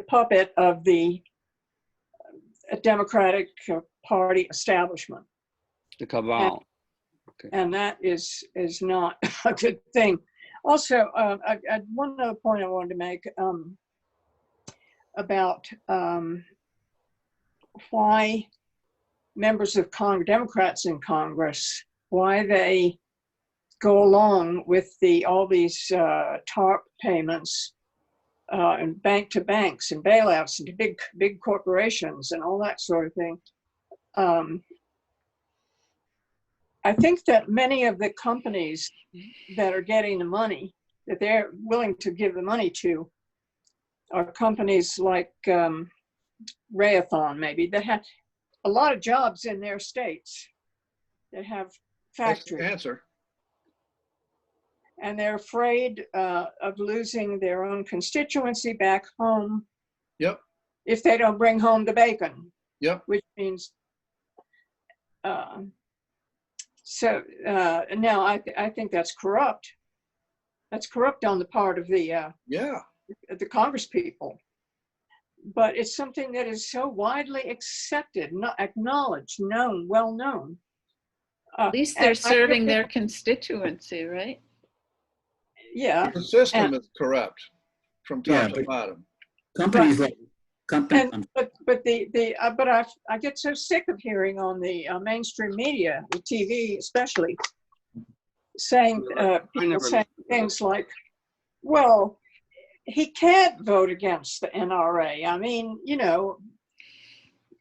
puppet of the Democratic Party establishment. The cabal. And that is not a good thing. Also, one other point I wanted to make about why members of Democrats in Congress, why they go along with all these TARP payments and bank to banks and bailouts and to big corporations and all that sort of thing. I think that many of the companies that are getting the money, that they're willing to give the money to, are companies like Raytheon, maybe, that have a lot of jobs in their states. They have factories. That's the answer. And they're afraid of losing their own constituency back home. Yep. If they don't bring home the bacon. Yep. Which means, now I think that's corrupt. That's corrupt on the part of the Congress people. But it's something that is so widely accepted, not acknowledged, known, well known. At least they're serving their constituency, right? Yeah. The system is corrupt from top to bottom. Companies like I get so sick of hearing on the mainstream media, the TV especially, saying people saying things like, "Well, he can't vote against the NRA." I mean, you know,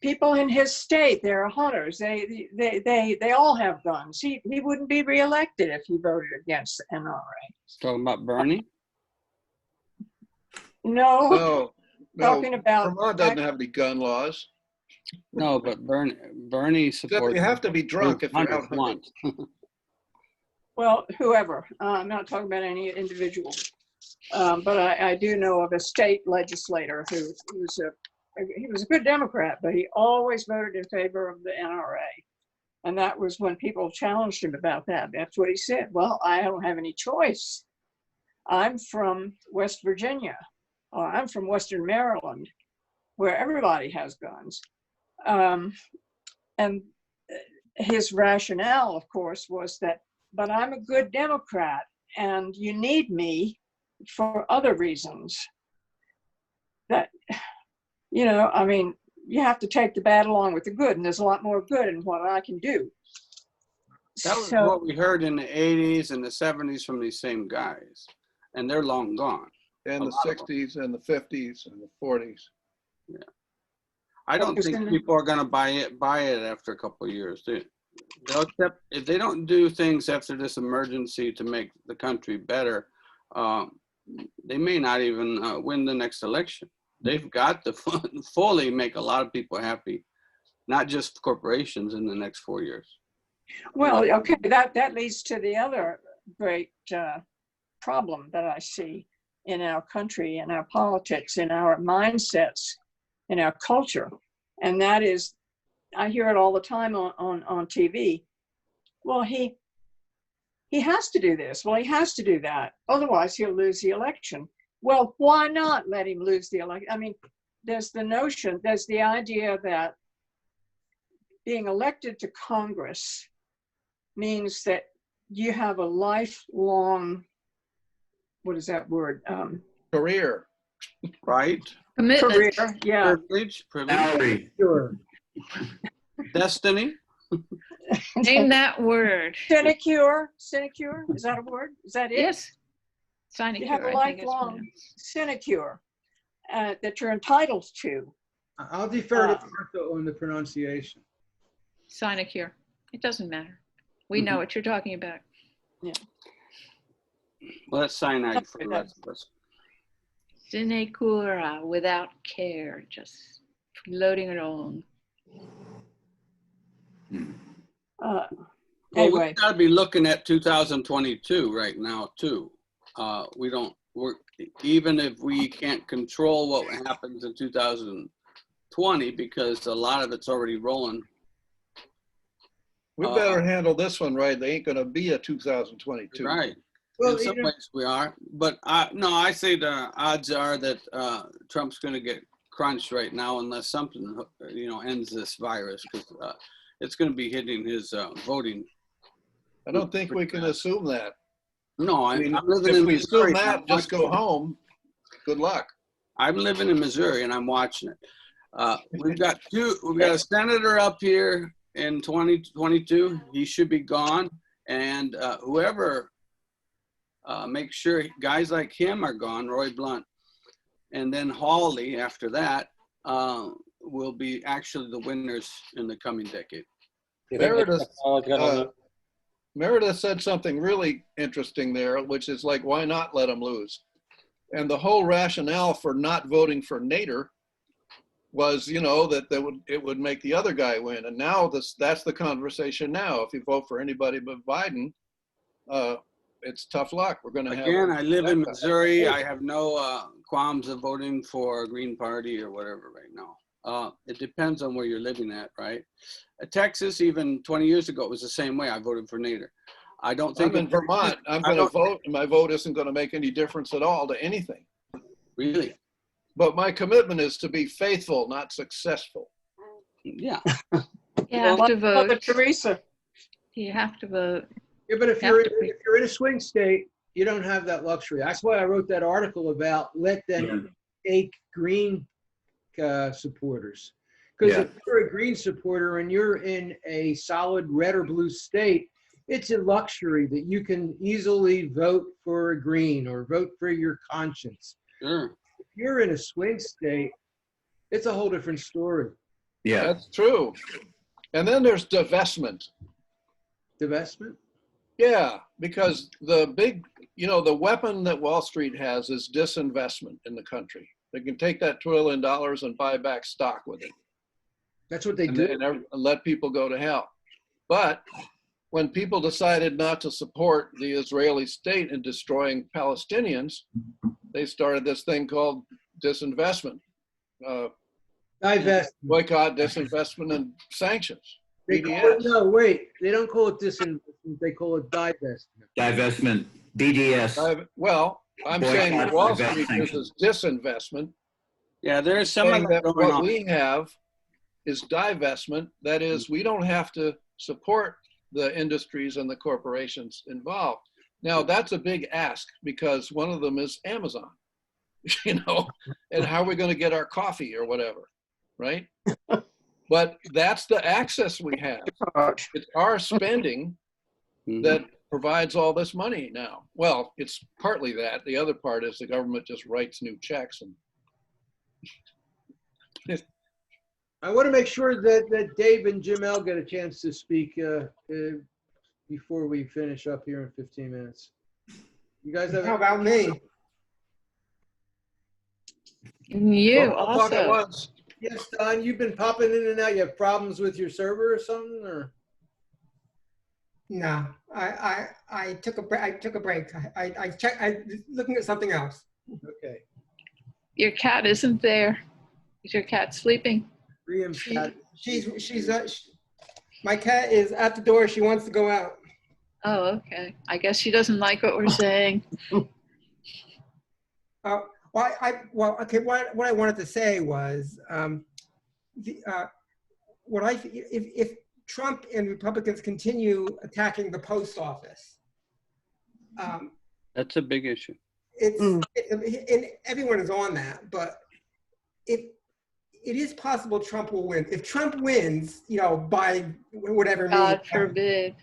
people in his state, they're hunters. They all have guns. He wouldn't be reelected if he voted against the NRA. Talking about Bernie? No. Talking about Vermont doesn't have any gun laws. No, but Bernie supports. You have to be drunk if you're out hunting. Well, whoever. I'm not talking about any individual. But I do know of a state legislator who was a good Democrat, but he always voted in favor of the NRA. And that was when people challenged him about that. That's what he said. Well, I don't have any choice. I'm from West Virginia, or I'm from Western Maryland, where everybody has guns. And his rationale, of course, was that, but I'm a good Democrat and you need me for other reasons. That, you know, I mean, you have to take the bad along with the good, and there's a lot more good in what I can do. That was what we heard in the 80s and the 70s from these same guys, and they're long gone. And the 60s and the 50s and the 40s. Yeah, I don't think people are going to buy it after a couple of years. They'll accept, if they don't do things after this emergency to make the country better, they may not even win the next election. They've got to fully make a lot of people happy, not just corporations, in the next 4 years. Well, okay, that leads to the other great problem that I see in our country, in our politics, in our mindsets, in our culture. And that is, I hear it all the time on TV. Well, he has to do this. Well, he has to do that. Otherwise, he'll lose the election. Well, why not let him lose the election? I mean, there's the idea that being elected to Congress means that you have a lifelong, what is that word? Career. Right? Commitment. Career, yeah. Privilege. Salary. Sure. Destiny. Name that word. Sinecure, is that a word? Is that it? Yes. Sinecure. You have a I think it's lifelong pronounced. sinecure that you're entitled to. I'll defer to Martha on the pronunciation. Sinecure. It doesn't matter. We know what you're talking about. Yeah. Well, that's cyanide for the rest of us. Sinecura, without care, just floating along. Well, Anyway, we've got to be looking at 2022 right now too. Even if we can't control what happens in 2020, because a lot of it's already rolling. We better handle this one right. They ain't going to be a 2022. Right. Well, in some ways we are, but I say the odds are that Trump's going to get crunched right now unless something ends this virus, because it's going to be hitting his voting. I don't think we can assume that. No, I mean, I'm living if in we Missouri. assume that, just go home. Good luck. I'm living in Missouri and I'm watching it. We've got a senator up here in 2022. He should be gone, and whoever makes sure guys like him are gone, Roy Blunt, and then Hawley after that will be actually the winners in the coming decade. Meredith said something really interesting there, which is like, why not let them lose? And the whole rationale for not voting for Nader was, that it would make the other guy win. And now that's the conversation now. If you vote for anybody but Biden, it's tough luck. We're going to have. Again, I live in Missouri. I have no qualms of voting for a Green Party or whatever right now. It depends on where you're living at, right? Texas, even 20 years ago, it was the same way. I voted for Nader. I don't think. I'm in Vermont. I'm going to vote, and my vote isn't going to make any difference at all to anything. Really? But my commitment is to be faithful, not successful. Yeah. You have to vote. Mother Teresa. You have to vote. Yeah, but if you're in a swing state, you don't have that luxury. That's why I wrote that article about let them take green supporters. Because if you're a green supporter and you're in a solid red or blue state, it's a luxury that you can easily vote for a green or vote for your conscience. Sure. If you're in a swing state, it's a whole different story. Yeah. That's true. And then there's divestment. Divestment? Yeah, because the big, the weapon that Wall Street has is disinvestment in the country. They can take that $1 trillion and buy back stock with it. That's what they do. And let people go to hell. But when people decided not to support the Israeli state in destroying Palestinians, they started this thing called disinvestment. Divestment. Boycott, disinvestment, and sanctions. They don't call it disinvestment. They call it divestment. Divestment. BDS. Well, I'm Boycott, saying that Wall divest, Street sanction. is disinvestment. Yeah, there is some of Saying that that going what on. we have is divestment. That is, we don't have to support the industries and the corporations involved. Now, that's a big ask because one of them is Amazon, you know, and how are we going to get our coffee or whatever, right? But that's the access we have. It's our spending that provides all this money now. Well, it's partly that. The other part is the government just writes new checks. And I want to make sure that Dave and Jamel get a chance to speak before we finish up here in 15 minutes. You guys have? How about me? You Well, we'll talk at also. once. Yes, Don, you've been popping in and out. You have problems with your server or something, or? No, I took a break. I took a break. I checked. I looking at something else. Okay. Your cat isn't there. Is your cat sleeping? Riam's cat. My cat is at the door. She wants to go out. Oh, okay. I guess she doesn't like what we're saying. What I wanted to say was, if Trump and Republicans continue attacking the post office, That's a big issue. and everyone is on that, but it is possible Trump will win. If Trump wins, by whatever means, God forbid.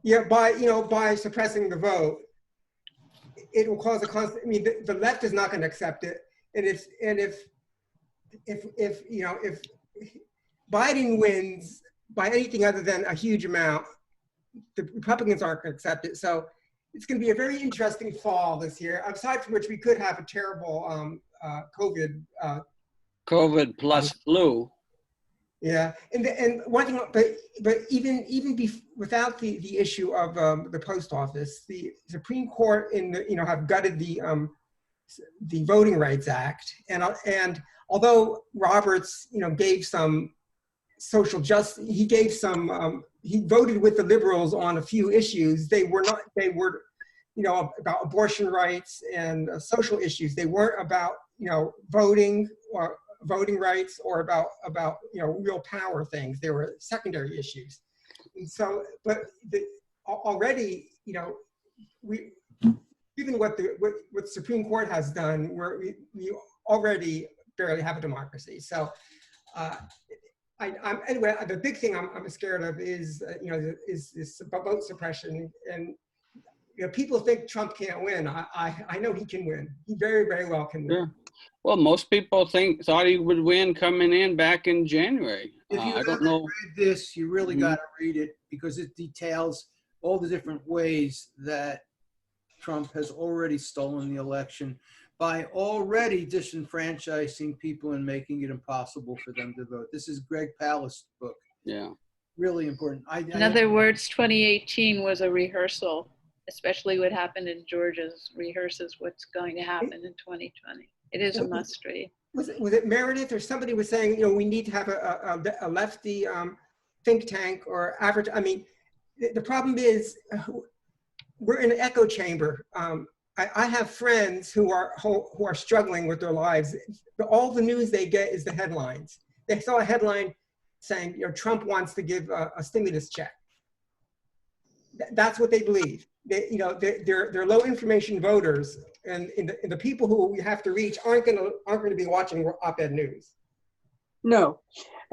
by suppressing the vote, it will cause a constant. I mean, the left is not going to accept it, and if Biden wins by anything other than a huge amount, the Republicans aren't going to accept it. So it's going to be a very interesting fall this year. Aside from which, we could have a terrible COVID. COVID plus flu. Yeah, and one thing, but even without the issue of the post office, the Supreme Court have gutted the Voting Rights Act, and although Roberts gave some social justice, he voted with the liberals on a few issues. They were about abortion rights and social issues. They weren't about voting or voting rights or about real power things. They were secondary issues. And so, but already we, given what the Supreme Court has done, we already barely have a democracy. So anyway, the big thing I'm scared of is vote suppression. And people think Trump can't win. I know he can win. He very, very well can win. Sure. Well, most people thought he would win coming in back in January. If you I don't haven't know. read this, you really got to read it because it details all the different ways that Trump has already stolen the election by already disenfranchising people and making it impossible for them to vote. This is Greg Palast's book. Yeah. Really important. In other words, 2018 was a rehearsal, especially what happened in Georgia's rehearses what's going to happen in 2020. It is a must read. Was it Meredith or somebody was saying, we need to have a lefty think tank or average? I mean, the problem is we're in an echo chamber. I have friends who are struggling with their lives. All the news they get is the headlines. They saw a headline saying, Trump wants to give a stimulus check. That's what they believe. They're low information voters, and the people who we have to reach aren't going to be watching OpEdNews. No,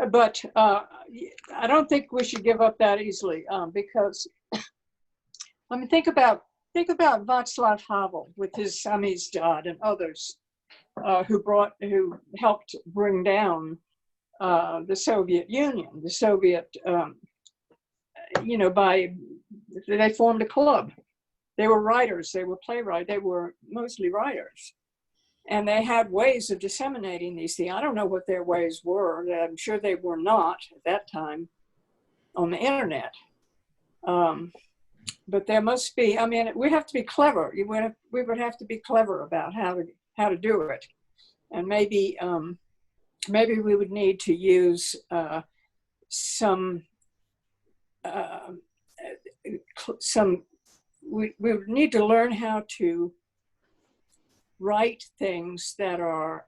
but I don't think we should give up that easily because I mean, think about Václav Havel with his Samizdat and others who helped bring down the Soviet Union. The Soviet, they formed a club. They were writers. They were playwrights. They were mostly writers. And they had ways of disseminating these things. I don't know what their ways were. I'm sure they were not at that time on the internet. But there must be, I mean, we have to be clever. We would have to be clever about how to do it. And maybe we would need to use we would need to learn how to write things that are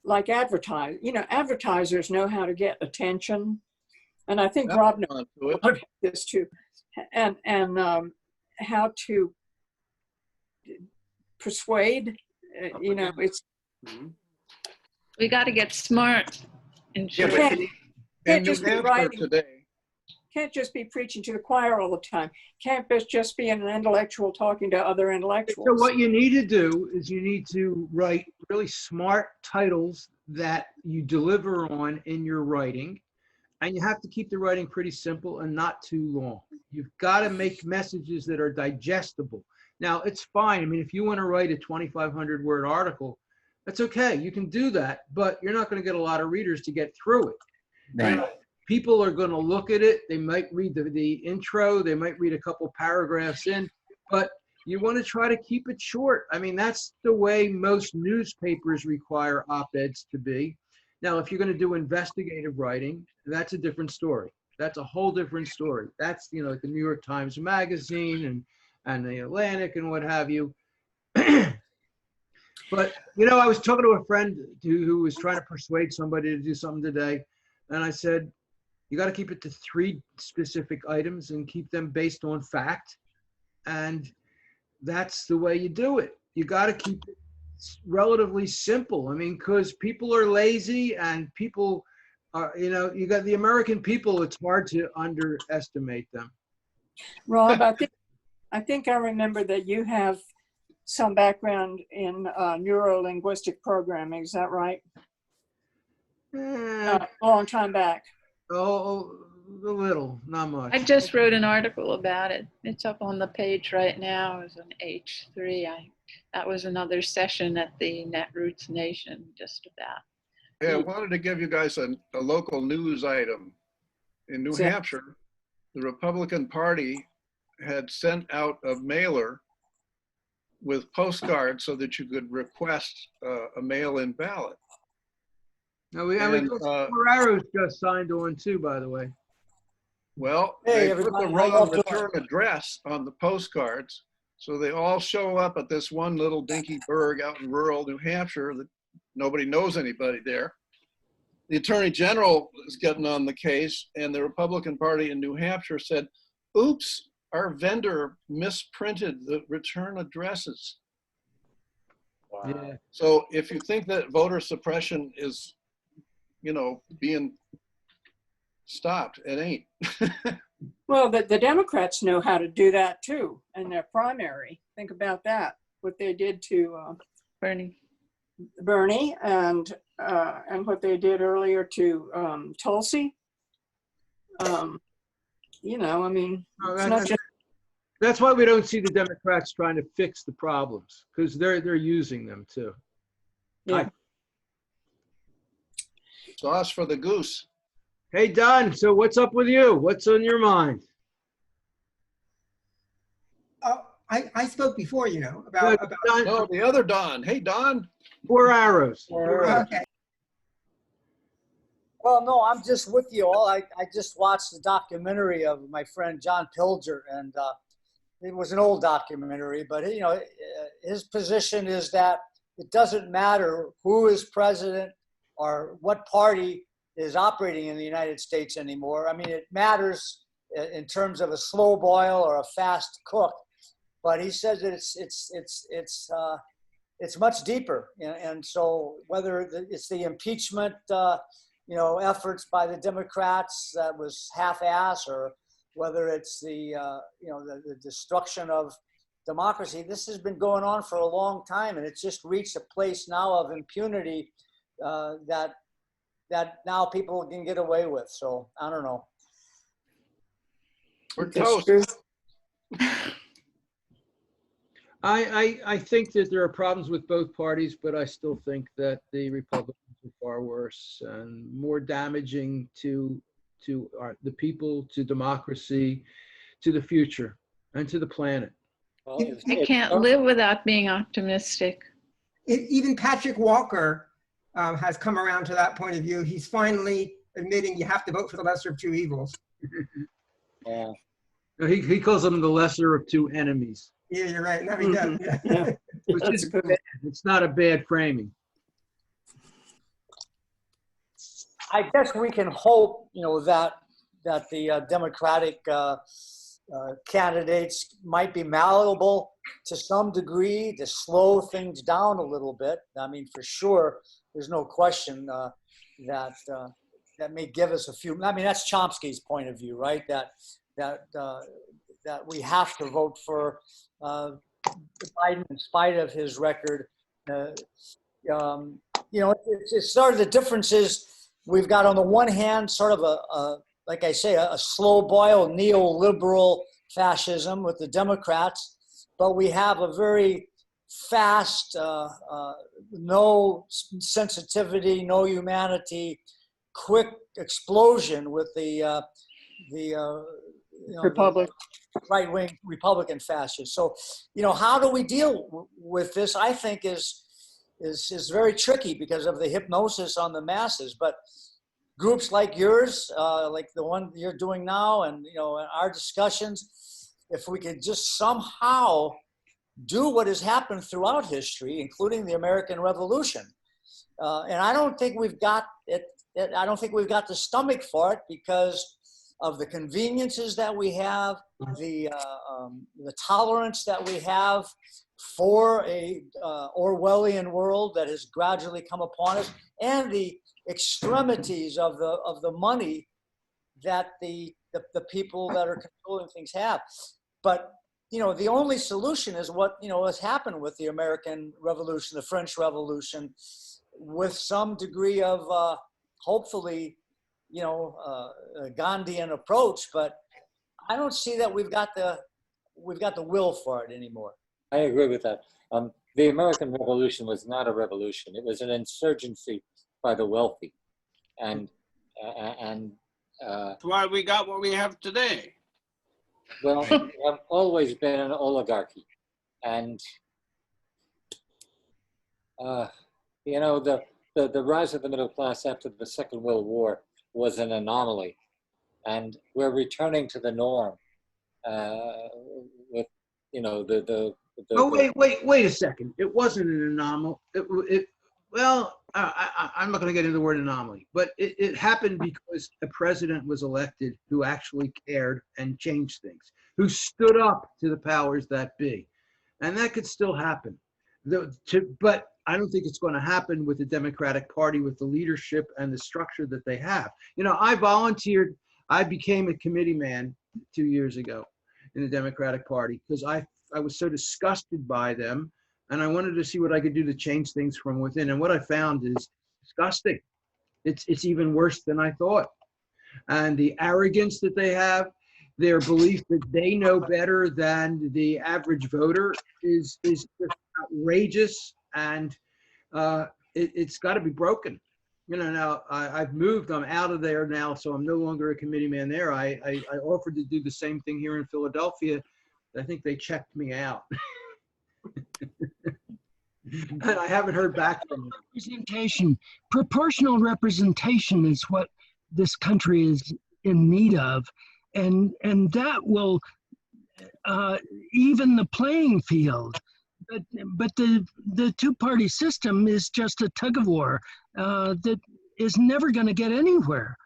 like advertisers know how to get attention. And I think Rob knows about this too. And how to persuade, it's. We got to get smart. And Yeah, sure. but Can't just be writing. Today. Can't just be preaching to the choir all the time. Can't just be an intellectual talking to other intellectuals. So what you need to do is you need to write really smart titles that you deliver on in your writing. And you have to keep the writing pretty simple and not too long. You've got to make messages that are digestible. Now, it's fine. I mean, if you want to write a 2,500 word article, that's okay. You can do that, but you're not going to get a lot of readers to get through it. Right. People are going to look at it. They might read the intro. They might read a couple paragraphs in, but you want to try to keep it short. I mean, that's the way most newspapers require op-eds to be. Now, if you're going to do investigative writing, that's a different story. That's a whole different story. That's, like the New York Times Magazine and the Atlantic and what have you. But, I was talking to a friend who was trying to persuade somebody to do something today. And I said, you got to keep it to 3 specific items and keep them based on fact. And that's the way you do it. You got to keep it relatively simple. I mean, because people are lazy and people are, you got the American people, it's hard to underestimate them. Rob, I think I remember that you have some background in neuro-linguistic programming. Is that right? Long time back. Oh, a little, not much. I just wrote an article about it. It's up on the page right now as an H3. That was another session at the Netroots Nation, just about. Yeah, I wanted to give you guys a local news item. In New Hampshire, the Republican Party had sent out a mailer with postcards so that you could request a mail-in ballot. Now Ferraro's just signed on too, by the way. Well, Hey, they put the everybody, wrong return address on the postcards, so they all show up at this one little dinky burg out in rural New Hampshire that nobody knows anybody there. The Attorney General is getting on the case, and the Republican Party in New Hampshire said, oops, our vendor misprinted the return addresses. Wow. Yeah. So if you think that voter suppression is, being stopped, it ain't. Well, the Democrats know how to do that too in their primary. Think about that, what they did to Bernie and what they did earlier to Tulsi. I mean, it's not just. That's why we don't see the Democrats trying to fix the problems, because they're using them too. Yeah. Sauce for the goose. Hey, Don, so what's up with you? What's on your mind? I spoke before, about Don, No, the other Don. Hey, Don. 4 arrows. okay. Well, no, I'm just with you all. I just watched the documentary of my friend John Pilger, and it was an old documentary, but his position is that it doesn't matter who is president or what party is operating in the United States anymore. I mean, it matters in terms of a slow boil or a fast cook, but he says that it's much deeper. And so whether it's the impeachment, efforts by the Democrats that was half-ass, or whether it's the destruction of democracy, this has been going on for a long time, and it's just reached a place now of impunity that now people can get away with. So I don't know. We're toast. I think that there are problems with both parties, but I still think that the Republicans are far worse and more damaging to the people, to democracy, to the future, and to the planet. Well, I can't live without being optimistic. Even Patrick Walker has come around to that point of view. He's finally admitting you have to vote for the lesser of two evils. Yeah. He calls them the lesser of two enemies. Yeah, you're right. No, he does. Yeah. Yeah. It's not a bad framing. I guess we can hope, that the Democratic candidates might be malleable to some degree to slow things down a little bit. I mean, for sure, there's no question that that may give us a few. I mean, that's Chomsky's point of view, right? That we have to vote for Biden in spite of his record. It's sort of the differences we've got on the one hand, sort of like I say, a slow boil neoliberal fascism with the Democrats, but we have a very fast, no sensitivity, no humanity, quick explosion with the Republic. right-wing Republican fascists. So, how do we deal with this? I think is very tricky because of the hypnosis on the masses. But groups like yours, like the one you're doing now, and our discussions, if we could just somehow do what has happened throughout history, including the American Revolution, and I don't think we've got it. I don't think we've got the stomach for it because of the conveniences that we have, the tolerance that we have for a Orwellian world that has gradually come upon us, and the extremities of the money that the people that are controlling things have. But the only solution is what has happened with the American Revolution, the French Revolution, with some degree of hopefully a Gandhian approach. But I don't see that we've got the will for it anymore. I agree with that. The American Revolution was not a revolution. It was an insurgency by the wealthy. And That's why we got what we have today. well, we have always been an oligarchy. And, the rise of the middle class after the Second World War was an anomaly. And we're returning to the norm with, Wait a second. It wasn't an anomaly. I'm not going to get into the word anomaly, but it happened because a president was elected who actually cared and changed things, who stood up to the powers that be. And that could still happen. But I don't think it's going to happen with the Democratic Party, with the leadership and the structure that they have. I became a committee man 2 years ago in the Democratic Party because I was so disgusted by them, and I wanted to see what I could do to change things from within. And what I found is disgusting. It's even worse than I thought. And the arrogance that they have, their belief that they know better than the average voter is just outrageous, and it's got to be broken. Now I've moved. I'm out of there now, so I'm no longer a committee man there. I offered to do the same thing here in Philadelphia. I think they checked me out. And I haven't heard back from them. Representation, proportional representation is what this country is in need of, and that will even the playing field. But the two-party system is just a tug of war that is never going to get anywhere.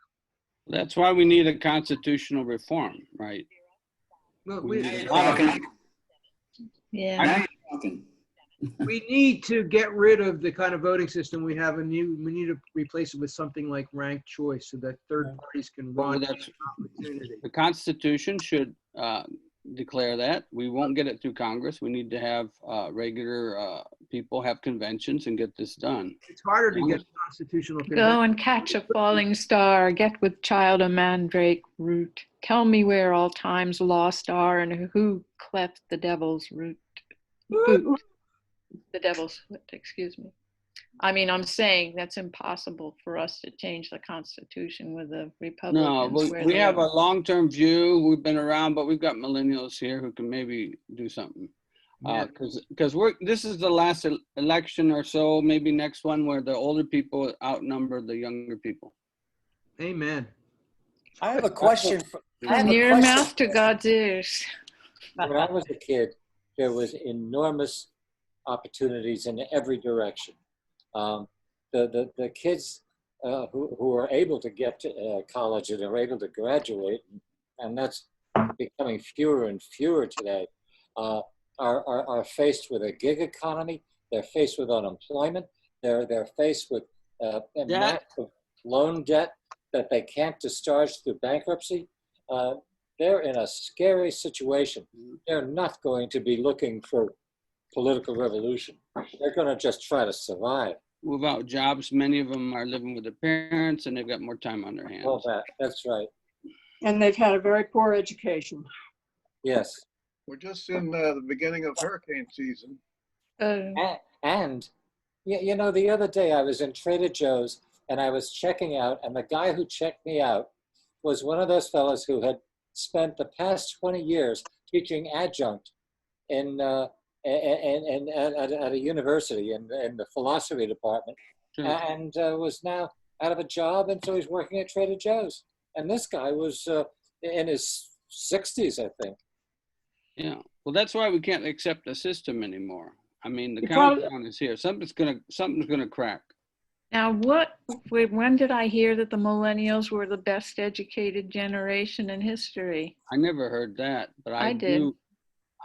That's why we need a constitutional reform, right? Well, Yeah. we need to get rid of the kind of voting system we have, and we need to replace it with something like ranked choice so that third parties can run That's opportunity. the Constitution should declare that. We won't get it through Congress. We need to have regular people have conventions and get this done. It's harder to get constitutional Go convention. and catch a falling star, get with child a mandrake root. Tell me where all times lost are and who cleft the devil's root. Boot. The devil's foot, excuse me. I mean, I'm saying that's impossible for us to change the Constitution with the Republicans. No, we have a long-term view. We've been around, but we've got millennials here who can maybe do something. Because this is the last election or so, maybe next one, where the older people outnumber the younger people. Amen. I have a question. From your mouth to God's ears. when I was a kid, there was enormous opportunities in every direction. The kids who are able to get to college and are able to graduate, and that's becoming fewer and fewer today, are faced with a gig economy. They're faced with unemployment. They're faced with a massive loan debt that they can't discharge through bankruptcy. They're in a scary situation. They're not going to be looking for political revolution. They're going to just try to survive. Without jobs, many of them are living with their parents and they've got more time on their hands. All that, that's right. And they've had a very poor education. Yes. We're just in the beginning of hurricane season. And you know, the other day I was in Trader Joe's and I was checking out, and the guy who checked me out was one of those fellows who had spent the past 20 years teaching adjunct at a university in the philosophy department, and was now out of a job, and so he's working at Trader Joe's. And this guy was in his 60s, I think. Yeah, well, that's why we can't accept the system anymore. I mean, the countdown is here. Something's gonna crack. Now, when did I hear that the millennials were the best educated generation in history? I never heard that, but I did.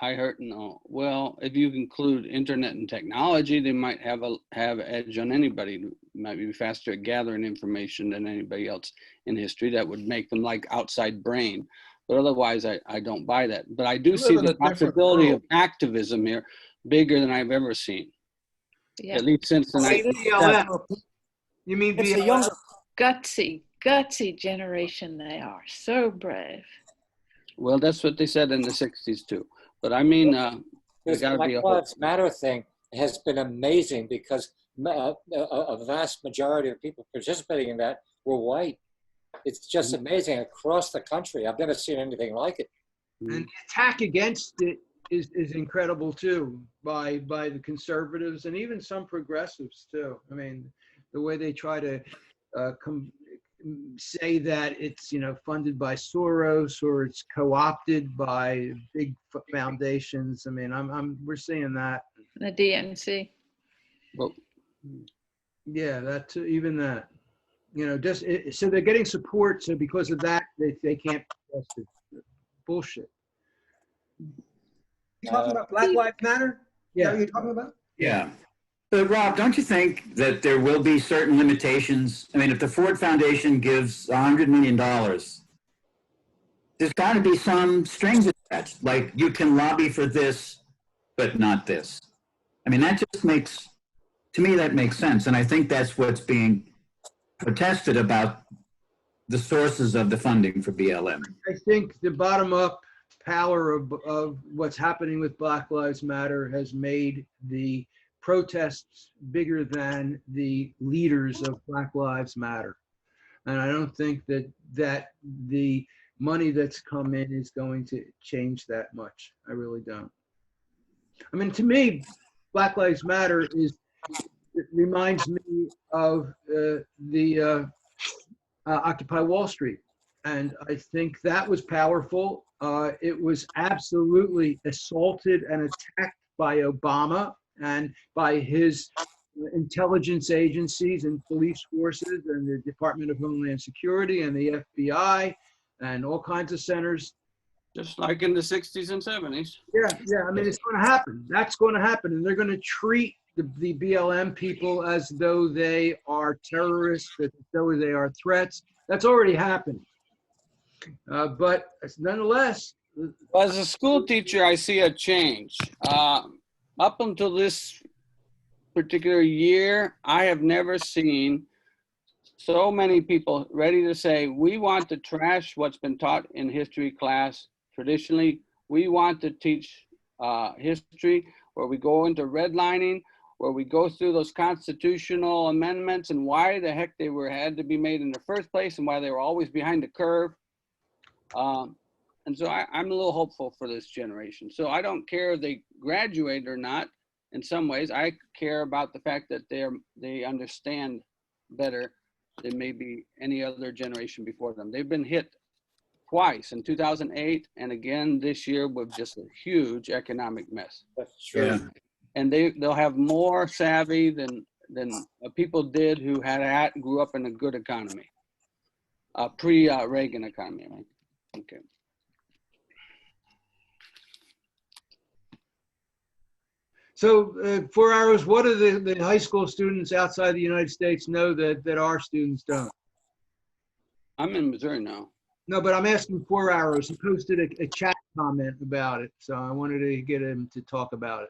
I heard, no. Well, if you include internet and technology, they might have edge on anybody. Might be faster at gathering information than anybody else in history. That would make them like outside brain. But otherwise, I don't buy that. But I do see the possibility of activism here bigger than I've ever seen. Yeah. At least since the 1970s. You mean It's a younger. Gutsy generation they are. So brave. Well, that's what they said in the 60s too. But I mean, This Black Lives Matter thing has been amazing because a vast majority of people participating in that were white. It's just amazing across the country. I've never seen anything like it. And the attack against it is incredible too by the conservatives and even some progressives too. I mean, the way they try to say that it's, you know, funded by Soros or it's co-opted by big foundations. I mean, we're seeing that. The DNC. Well, yeah, that too, even that. You know, just so they're getting support. So because of that, they can't protest it. Bullshit. You talking about Black Lives Matter? Yeah. Is that what you're talking about? Yeah. But Rob, don't you think that there will be certain limitations? I mean, if the Ford Foundation gives $100 million, there's got to be some strings attached. Like, you can lobby for this, but not this. I mean, that just makes, to me, that makes sense. And I think that's what's being protested about the sources of the funding for BLM. I think the bottom-up power of what's happening with Black Lives Matter has made the protests bigger than the leaders of Black Lives Matter. And I don't think that the money that's come in is going to change that much. I really don't. I mean, to me, Black Lives Matter it reminds me of the Occupy Wall Street. And I think that was powerful. It was absolutely assaulted and attacked by Obama and by his intelligence agencies and police forces and the Department of Homeland Security and the FBI and all kinds of centers. just like in the 60s and 70s. Yeah. I mean, it's going to happen. That's going to happen. And they're going to treat the BLM people as though they are terrorists, as though they are threats. That's already happened. But nonetheless. As a school teacher, I see a change. Up until this particular year, I have never seen so many people ready to say, we want to trash what's been taught in history class traditionally. We want to teach history where we go into redlining, where we go through those constitutional amendments and why the heck they had to be made in the first place and why they were always behind the curve. And so I'm a little hopeful for this generation. So I don't care if they graduate or not. In some ways, I care about the fact that they understand better than maybe any other generation before them. They've been hit twice, in 2008 and again this year, with just a huge economic mess. That's true. Yeah. And they'll have more savvy than people did who grew up in a good economy, pre-Reagan economy. Right? Okay. So 4 hours, what do the high school students outside the United States know that our students don't? I'm in Missouri now. No, but I'm asking 4 hours. He posted a chat comment about it, so I wanted to get him to talk about it.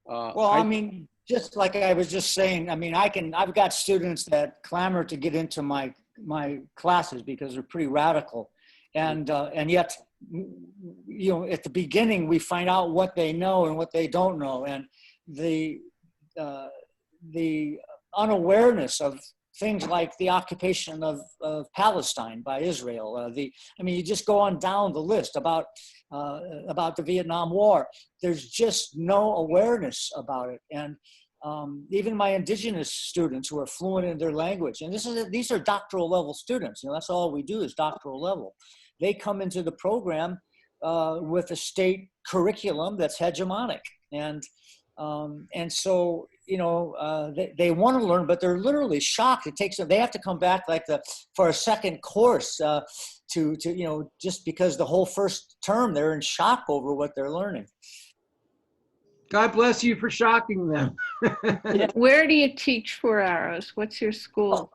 Well, I mean, just like I was just saying, I mean, I've got students that clamor to get into my classes because they're pretty radical. And yet, you know, at the beginning, we find out what they know and what they don't know. And the unawareness of things like the occupation of Palestine by Israel. I mean, you just go on down the list about the Vietnam War. There's just no awareness about it. And even my indigenous students who are fluent in their language, and these are doctoral level students, you know, that's all we do is doctoral level. They come into the program with a state curriculum that's hegemonic. And so, you know, they want to learn, but they're literally shocked. It takes them, they have to come back for a second course to, you know, just because the whole first term, they're in shock over what they're learning. God bless you for shocking them. Where do you teach 4 hours? What's your school?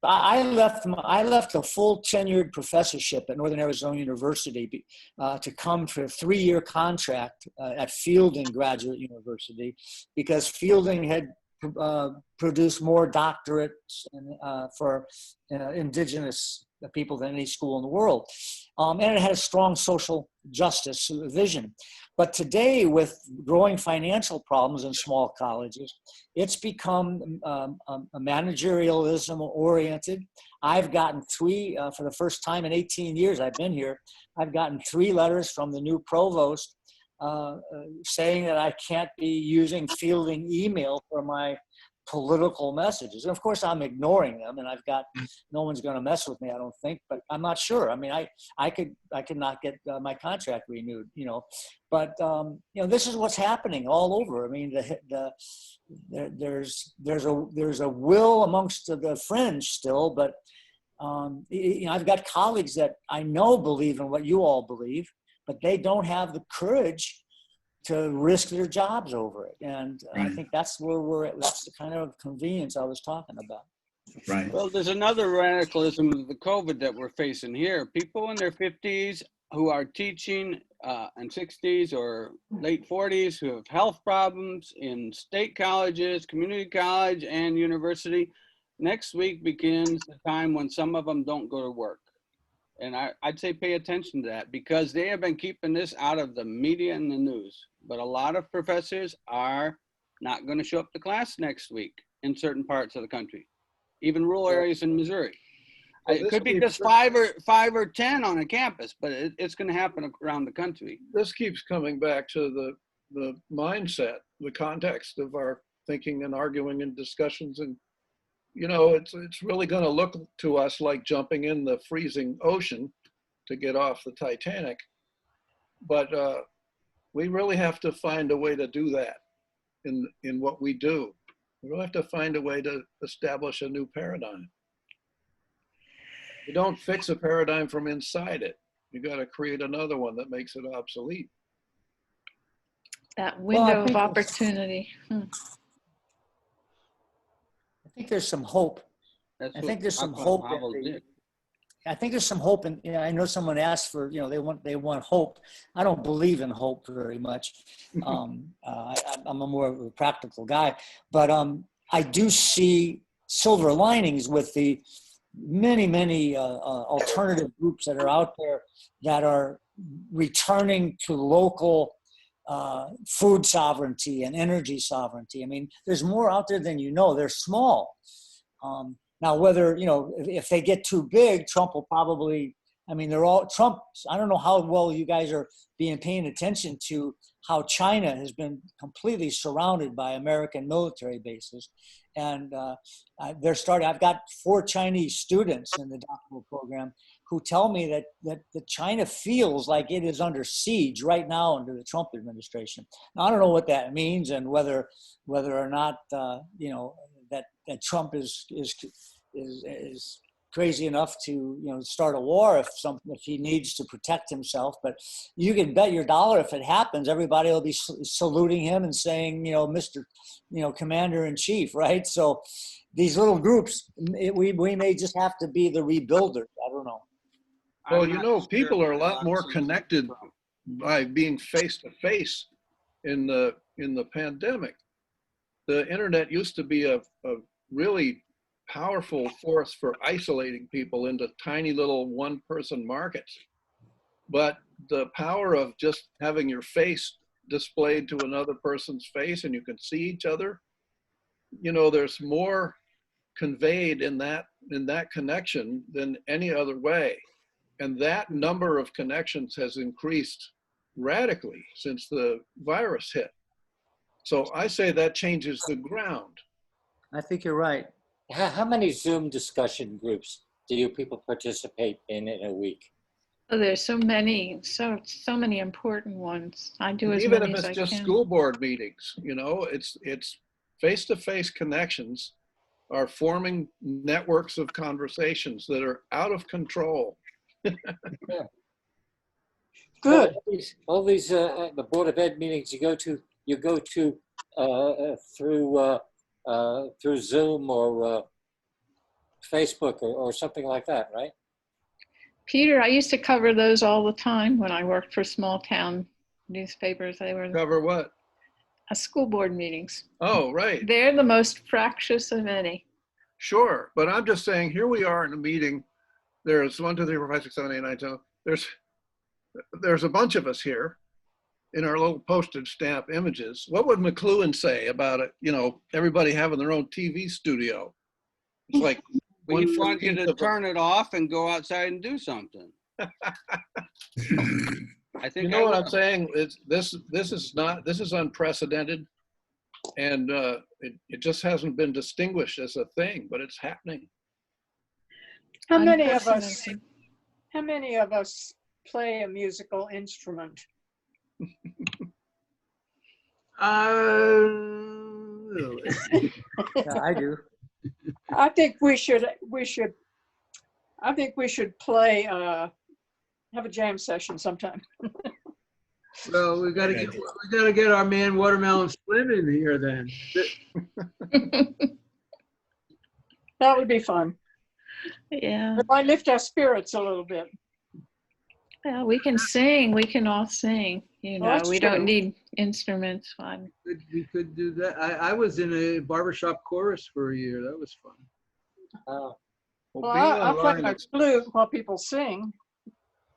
I left a full tenured professorship at Northern Arizona University to come for a 3-year contract at Fielding Graduate University because Fielding had produced more doctorates for indigenous people than any school in the world. And it had a strong social justice vision. But today, with growing financial problems in small colleges, it's become managerialism oriented. I've gotten 3, for the first time in 18 years I've been here, I've gotten 3 letters from the new provost saying that I can't be using Fielding email for my political messages. And of course I'm ignoring them, and I've got, no one's going to mess with me, I don't think, but I'm not sure. I mean, I could not get my contract renewed, you know, but you know, this is what's happening all over. I mean, there's a will amongst the fringe still, but you know, I've got colleagues that I know believe in what you all believe, but they don't have the courage to risk their jobs over it. And I think that's where we're at. That's the kind of convenience I was talking about. Right. Well, there's another radicalism of the COVID that we're facing here. People in their 50s who are teaching in 60s or late 40s who have health problems in state colleges, community college, and university. Next week begins the time when some of them don't go to work. And I'd say pay attention to that because they have been keeping this out of the media and the news. But a lot of professors are not going to show up to class next week in certain parts of the country, even rural areas in Missouri. Well, it could be just 5 or 10 on a campus, but it's going to happen around the country. This keeps coming back to the mindset, the context of our thinking and arguing and discussions. And, you know, it's really going to look to us like jumping in the freezing ocean to get off the Titanic. But we really have to find a way to do that in what we do. We really have to find a way to establish a new paradigm. You don't fix a paradigm from inside it. You got to create another one that makes it obsolete. That window of opportunity. I think there's some hope. That's I think there's some hope. I think there's some hope, and you know, I know someone asked for, you know, they want hope. I don't believe in hope very much. I'm a more of a practical guy, but I do see silver linings with the many alternative groups that are out there that are returning to local food sovereignty and energy sovereignty. I mean, there's more out there than you know. They're small. Now, whether, you know, if they get too big, Trump will probably I mean, they're all Trump. I don't know how well you guys are paying attention to how China has been completely surrounded by American military bases. And they're starting, I've got 4 Chinese students in the doctoral program who tell me that China feels like it is under siege right now under the Trump administration. Now, I don't know what that means and whether or not, that Trump is crazy enough to start a war if he needs to protect himself. But you can bet your dollar if it happens, everybody will be saluting him and saying, Mr. Commander in Chief, right? So these little groups, we may just have to be the rebuilders. I don't know. Well, people are a lot more connected by being face to face in the pandemic. The internet used to be a really powerful force for isolating people into tiny little one-person markets. But the power of just having your face displayed to another person's face and you can see each other, there's more conveyed in that connection than any other way. And that number of connections has increased radically since the virus hit. So I say that changes the ground. I think you're right. How many Zoom discussion groups do you people participate in a week? Oh, there's so many, so many important ones. I do as Even many if as it's I just can. school board meetings, it's face-to-face connections are forming networks of conversations that are out of control. Yeah. Good. All these the Board of Ed meetings you go to through Zoom or Facebook or something like that, right? Peter, I used to cover those all the time when I worked for small town newspapers. They were Cover what? school board meetings. Oh, right. They're the most fractious of any. Sure. But I'm just saying, here we are in a meeting. There's 1, 2, 3, 4, 5, 6, 7, 8, 9, 10. There's a bunch of us here in our little postage stamp images. What would McLuhan say about it? Everybody having their own TV studio. It's like We want you 1/15 to of a- turn it off and go outside and do something. I think what I'm saying? This is unprecedented, and it just hasn't been distinguished as a thing, but it's happening. How many of us Unprecedented. play a musical instrument? Yeah, I do. I think we should play, have a jam session sometime. Well, we gotta get our man Watermelon Slim in here then. That would be fun. Yeah. It might lift our spirits a little bit. Well, we can sing. We can all sing. that's We true. don't need instruments. Fun. We could do that. I was in a barbershop chorus for a year. That was fun. Well, I play my flute while people sing.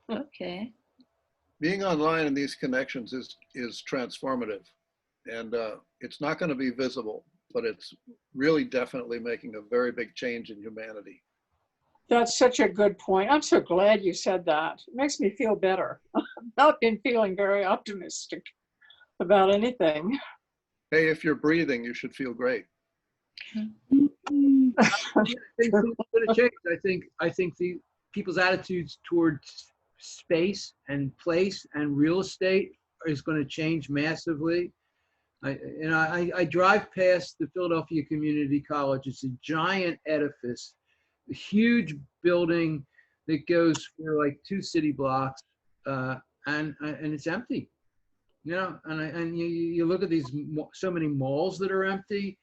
Okay. Being online in these connections is transformative, and it's not going to be visible, but it's really definitely making a very big change in humanity. That's such a good point. I'm so glad you said that. It makes me feel better. I've not been feeling very optimistic about anything. Hey, if you're breathing, you should feel great. I think things are going to change. I think the people's attitudes towards space and place and real estate is going to change massively. I drive past the Philadelphia Community College. It's a giant edifice, a huge building that goes for like 2 city blocks, and it's empty. And you look at these so many malls that are empty,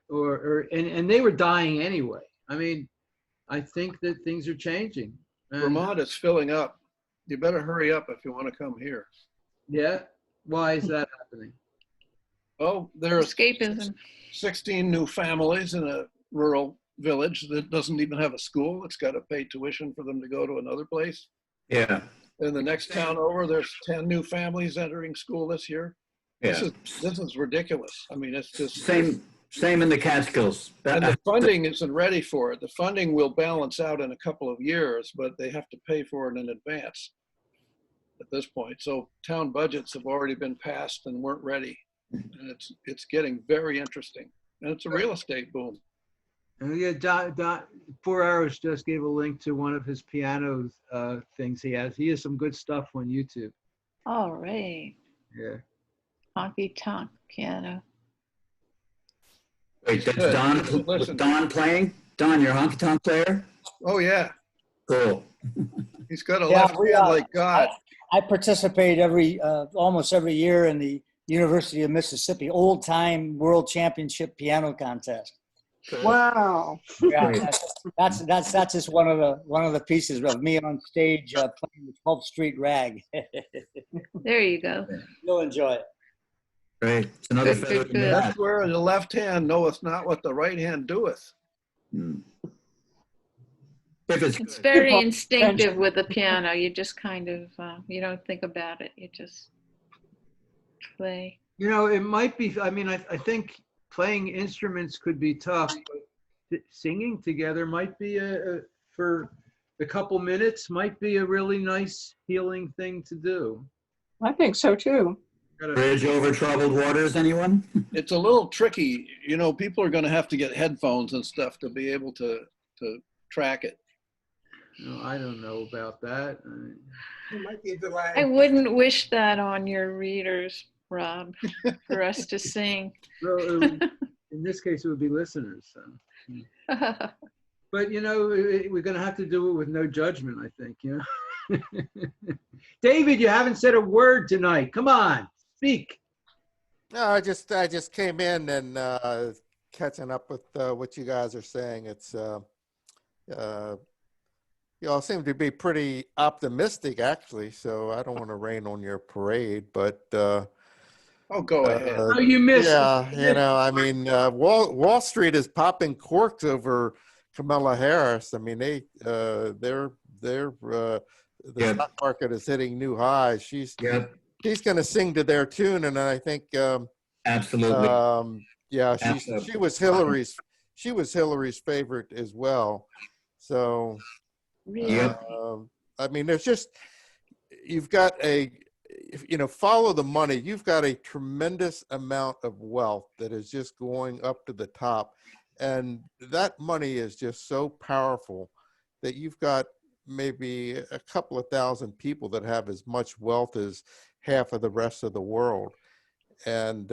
and they were dying anyway. I mean, I think that things are changing. Vermont is filling up. You better hurry up if you want to come here. Yeah, why is that happening? Oh, there's Escapism. 16 new families in a rural village that doesn't even have a school. It's got to pay tuition for them to go to another place. Yeah. In the next town over, there's 10 new families entering school this year. Yeah. This is ridiculous. I mean, it's just Same Same in the Catskills. And the funding isn't ready for it. The funding will balance out in a couple of years, but they have to pay for it in advance at this point. So town budgets have already been passed and weren't ready. And it's getting very interesting. And it's a real estate boom. Yeah, Don 4 Hours just gave a link to one of his piano things he has. He has some good stuff on YouTube. All right. Yeah. Honky tonk piano. Wait, that's Good. Don, was Listen. Don playing? Don, you're a honky tonk player? Oh, yeah. Cool. He's got a Yeah, left we hand are. like God. I participate almost every year in the University of Mississippi Old Time World Championship Piano Contest. Wow. Yeah, Great. that's just one of the pieces of me on stage playing the 12th Street Rag. There you go. You'll enjoy it. Great. It's another Good, feather good, in your good. hat. That's where the left hand knoweth not what the right hand doeth. Hmm. If it's It's good. very People- instinctive with the piano. You just kind of, you don't think about it. You just play. You know, it might be, I mean, I think playing instruments could be tough, but singing together might be for a couple minutes, might be a really nice healing thing to do. I think so too. Bridge over troubled waters, anyone? It's a little tricky. You know, people are going to have to get headphones and stuff to be able to track it. No, I don't know about that. It might be a delay. I wouldn't wish that on your readers, Rob, for us to sing. Well, in this case, it would be listeners. So. But, you know, we're going to have to do it with no judgment, I think, you know. David, you haven't said a word tonight. Come on, speak. No, I just came in and catching up with what you guys are saying. It's you all seem to be pretty optimistic, actually. So I don't want to rain on your parade, but Oh, go ahead. Oh, you missed. yeah, you know, I mean, Wall Street is popping corks over Kamala Harris. I mean, the Yep. stock market is hitting new highs. She's Yep. going to sing to their tune, and I think Absolutely. yeah, Absolutely. she was Hillary's favorite as well. So Really? Yep. I mean, there's just, you've got follow the money. You've got a tremendous amount of wealth that is just going up to the top. And that money is just so powerful that you've got maybe a couple of thousand people that have as much wealth as half of the rest of the world. And,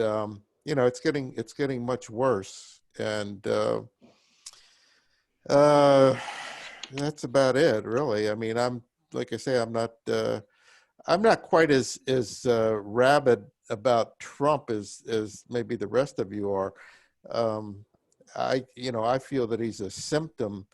you know, it's getting much worse. And that's about it, really. I mean, like I say, I'm not quite as rabid about Trump as maybe the rest of you are. I feel that he's a symptom,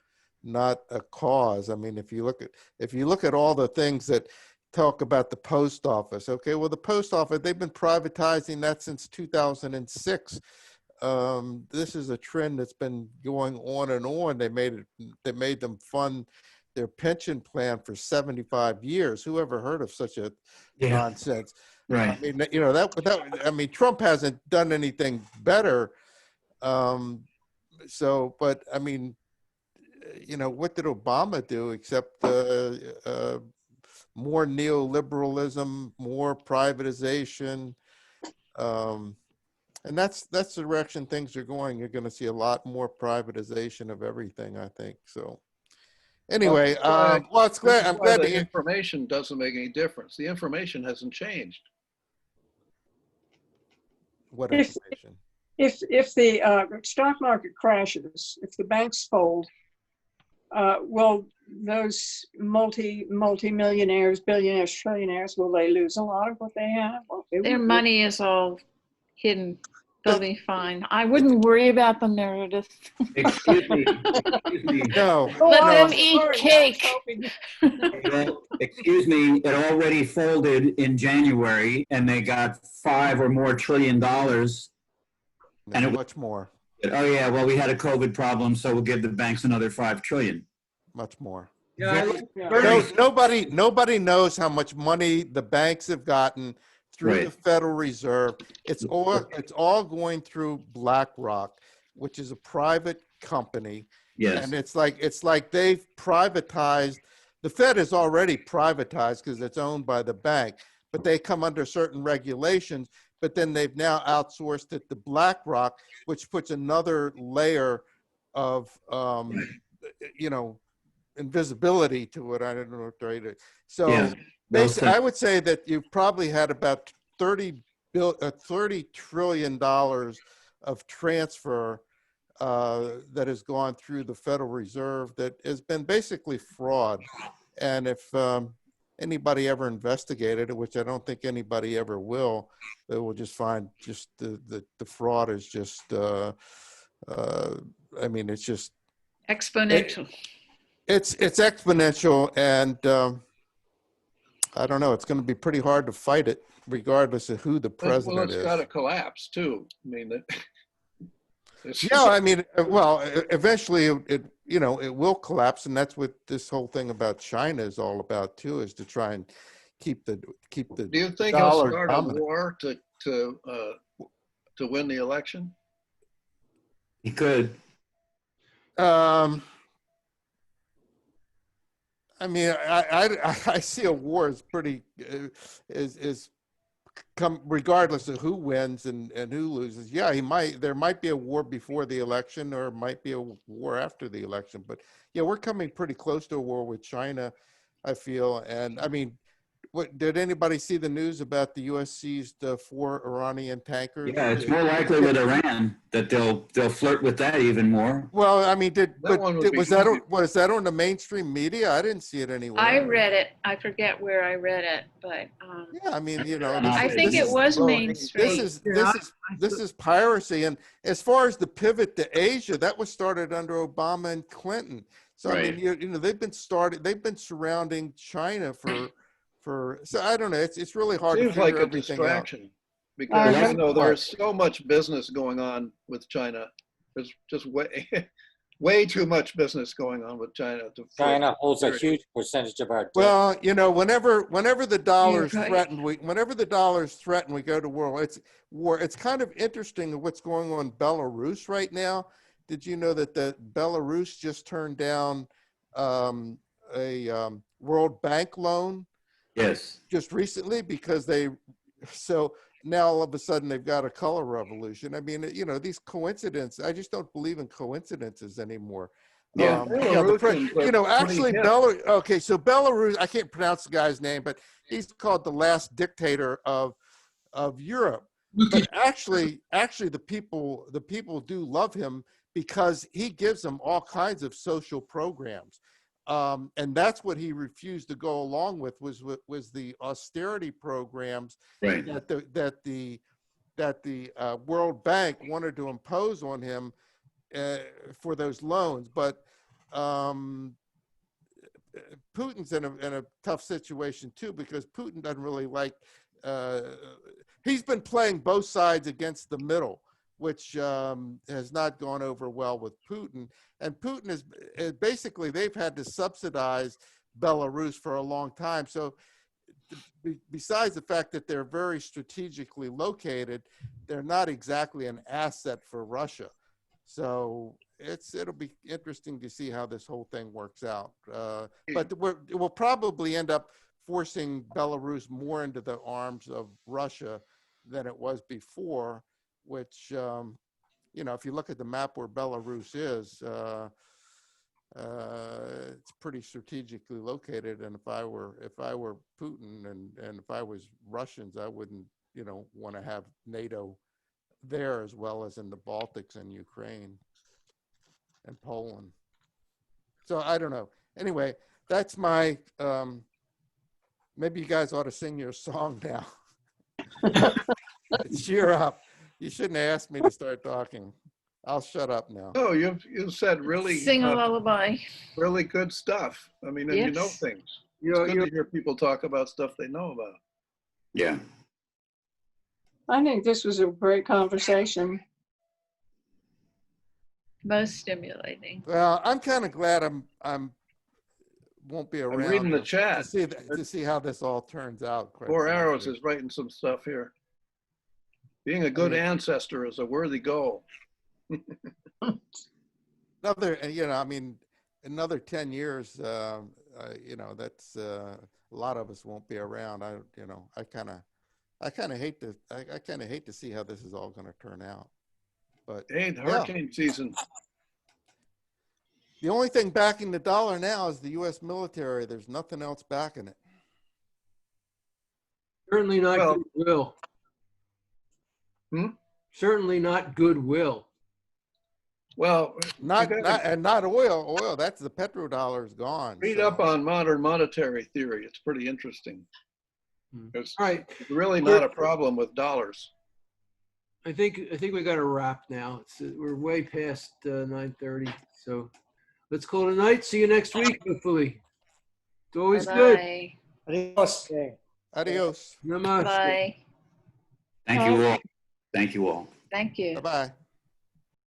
not a cause. I mean, if you look at all the things that talk about the post office, okay, well, the post office, they've been privatizing that since 2006. This is a trend that's been going on and on. They made them fund their pension plan for 75 years. Who ever heard of such a nonsense? Right. I mean, you know, I mean, Trump hasn't done anything better. But I mean, you know, what did Obama do except more neoliberalism, more privatization? And that's the direction things are going. You're going to see a lot more privatization of everything, I think. So anyway, I'm glad the to information doesn't make any difference. The information hasn't changed. what If- information? If the stock market crashes, if the banks fold, will those multi-millionaires, billionaires, trillionaires, will they lose a lot of what they have? Well, they Their won't. money is all hidden. They'll be fine. I wouldn't worry about the Meredith. Excuse me. Excuse me. No, Let Oh, them I'm eat sorry, I was cake. hoping- Well, excuse me, it already folded in January and they got $5 or more trillion. And it- much more, Oh yeah, well, we had a COVID problem, so we'll give the banks another 5 trillion. much more. Yeah, I like Yeah. Bernie. Nobody knows how much money the banks have gotten through Right. the Federal Reserve. It's all going through BlackRock. which is a private company. Yes. And it's like they've privatized. The Fed is already privatized because it's owned by the bank, but they come under certain regulations. But then they've now outsourced it to BlackRock, which puts another layer of, you know, invisibility to it. I don't know what to say. So Yeah. basically, I would say that you've probably had about $30 trillion of transfer that has gone through the Federal Reserve that has been basically fraud. And if anybody ever investigated it, which I don't think anybody ever will, they will just find just the fraud is just, I mean, it's just Exponential. it's exponential, and I don't know, it's going to be pretty hard to fight it regardless of who the president Well, it's is. got to collapse too. I mean, Yeah, I mean, well, eventually it you know, it will collapse, and that's what this whole thing about China is all about too, is to try and keep the Do you think he'll dollar start dominant. a war to win the election? He could. I mean, I see a war as pretty is come regardless of who wins and who loses. Yeah, there might be a war before the election, or it might be a war after the election. But yeah, we're coming pretty close to a war with China, I feel. And I mean, what did anybody see the news about the U.S. seized 4 Iranian tankers? Yeah, it's more likely with Iran that they'll flirt with that even more. Well, I mean, was that on the mainstream media? I didn't see it anywhere. I read it. I forget where I read it, but yeah, I mean, you know, I think it was mainstream. This is piracy, and as far as the pivot to Asia, that was started under Obama and Clinton. So right. I mean, you know, they've been surrounding China for so I don't know. It's really hard to figure everything out. Seems like a distraction because you know there's so much business going on with China. There's just way too much business going on with China. China holds a huge percentage of our debt. Well, you know, whenever the dollar's threatened, we go to war. It's war. It's kind of interesting what's going on in Belarus right now. Did you know that Belarus just turned down a World Bank loan? Yes. Just recently, because so now all of a sudden they've got a color revolution. I mean, you know, these coincidences, I just don't believe in coincidences anymore. Yeah. You know, actually, okay, so Belarus, I can't pronounce the guy's name, but he's called the last dictator of Europe. But actually the people do love him because he gives them all kinds of social programs. And that's what he refused to go along with was the austerity programs right. that the World Bank wanted to impose on him for those loans. But Putin's in a tough situation too, because Putin doesn't really like. He's been playing both sides against the middle, which has not gone over well with Putin. And Putin is basically, they've had to subsidize Belarus for a long time. So besides the fact that they're very strategically located, they're not exactly an asset for Russia. So it'll be interesting to see how this whole thing works out. But it will probably end up forcing Belarus more into the arms of Russia than it was before, which, you know, if you look at the map where Belarus is, it's pretty strategically located. And if I were Putin and if I was Russians, I wouldn't, you know, want to have NATO there as well as in the Baltics and Ukraine and Poland. So I don't know. Anyway, that's my, maybe you guys ought to sing your song now. Cheer up. You shouldn't have asked me to start talking. I'll shut up now. Oh, you said really Sing a lullaby. Really good stuff. I mean, and yes. You know things. It's good to hear people talk about stuff they know about. Yeah. I think this was a great conversation. Most stimulating. Well, I'm kind of glad I'm won't be around. I'm reading the chat to see how this all turns out. Four Arrows is writing some stuff here. Being a good ancestor is a worthy goal. Another, I mean, another 10 years, that's a lot of us won't be around. I kind of hate to see how this is all going to turn out. But Hey, the hurricane season. The only thing backing the dollar now is the U.S. military. There's nothing else backing it. Certainly not Well- goodwill. Certainly not goodwill. Well, Not you gotta not oil. Oil, that's the petrodollar's gone. read so. up on modern monetary theory. It's pretty interesting. It's All right. really not a problem with dollars. I think we got to wrap now. We're way past 9:30. So let's call it a night. See you next week, hopefully. It's always good. Bye. Adios. Okay. Adios. Namaste. Bye. Thank you all. Thank you all. Thank you. Bye-bye.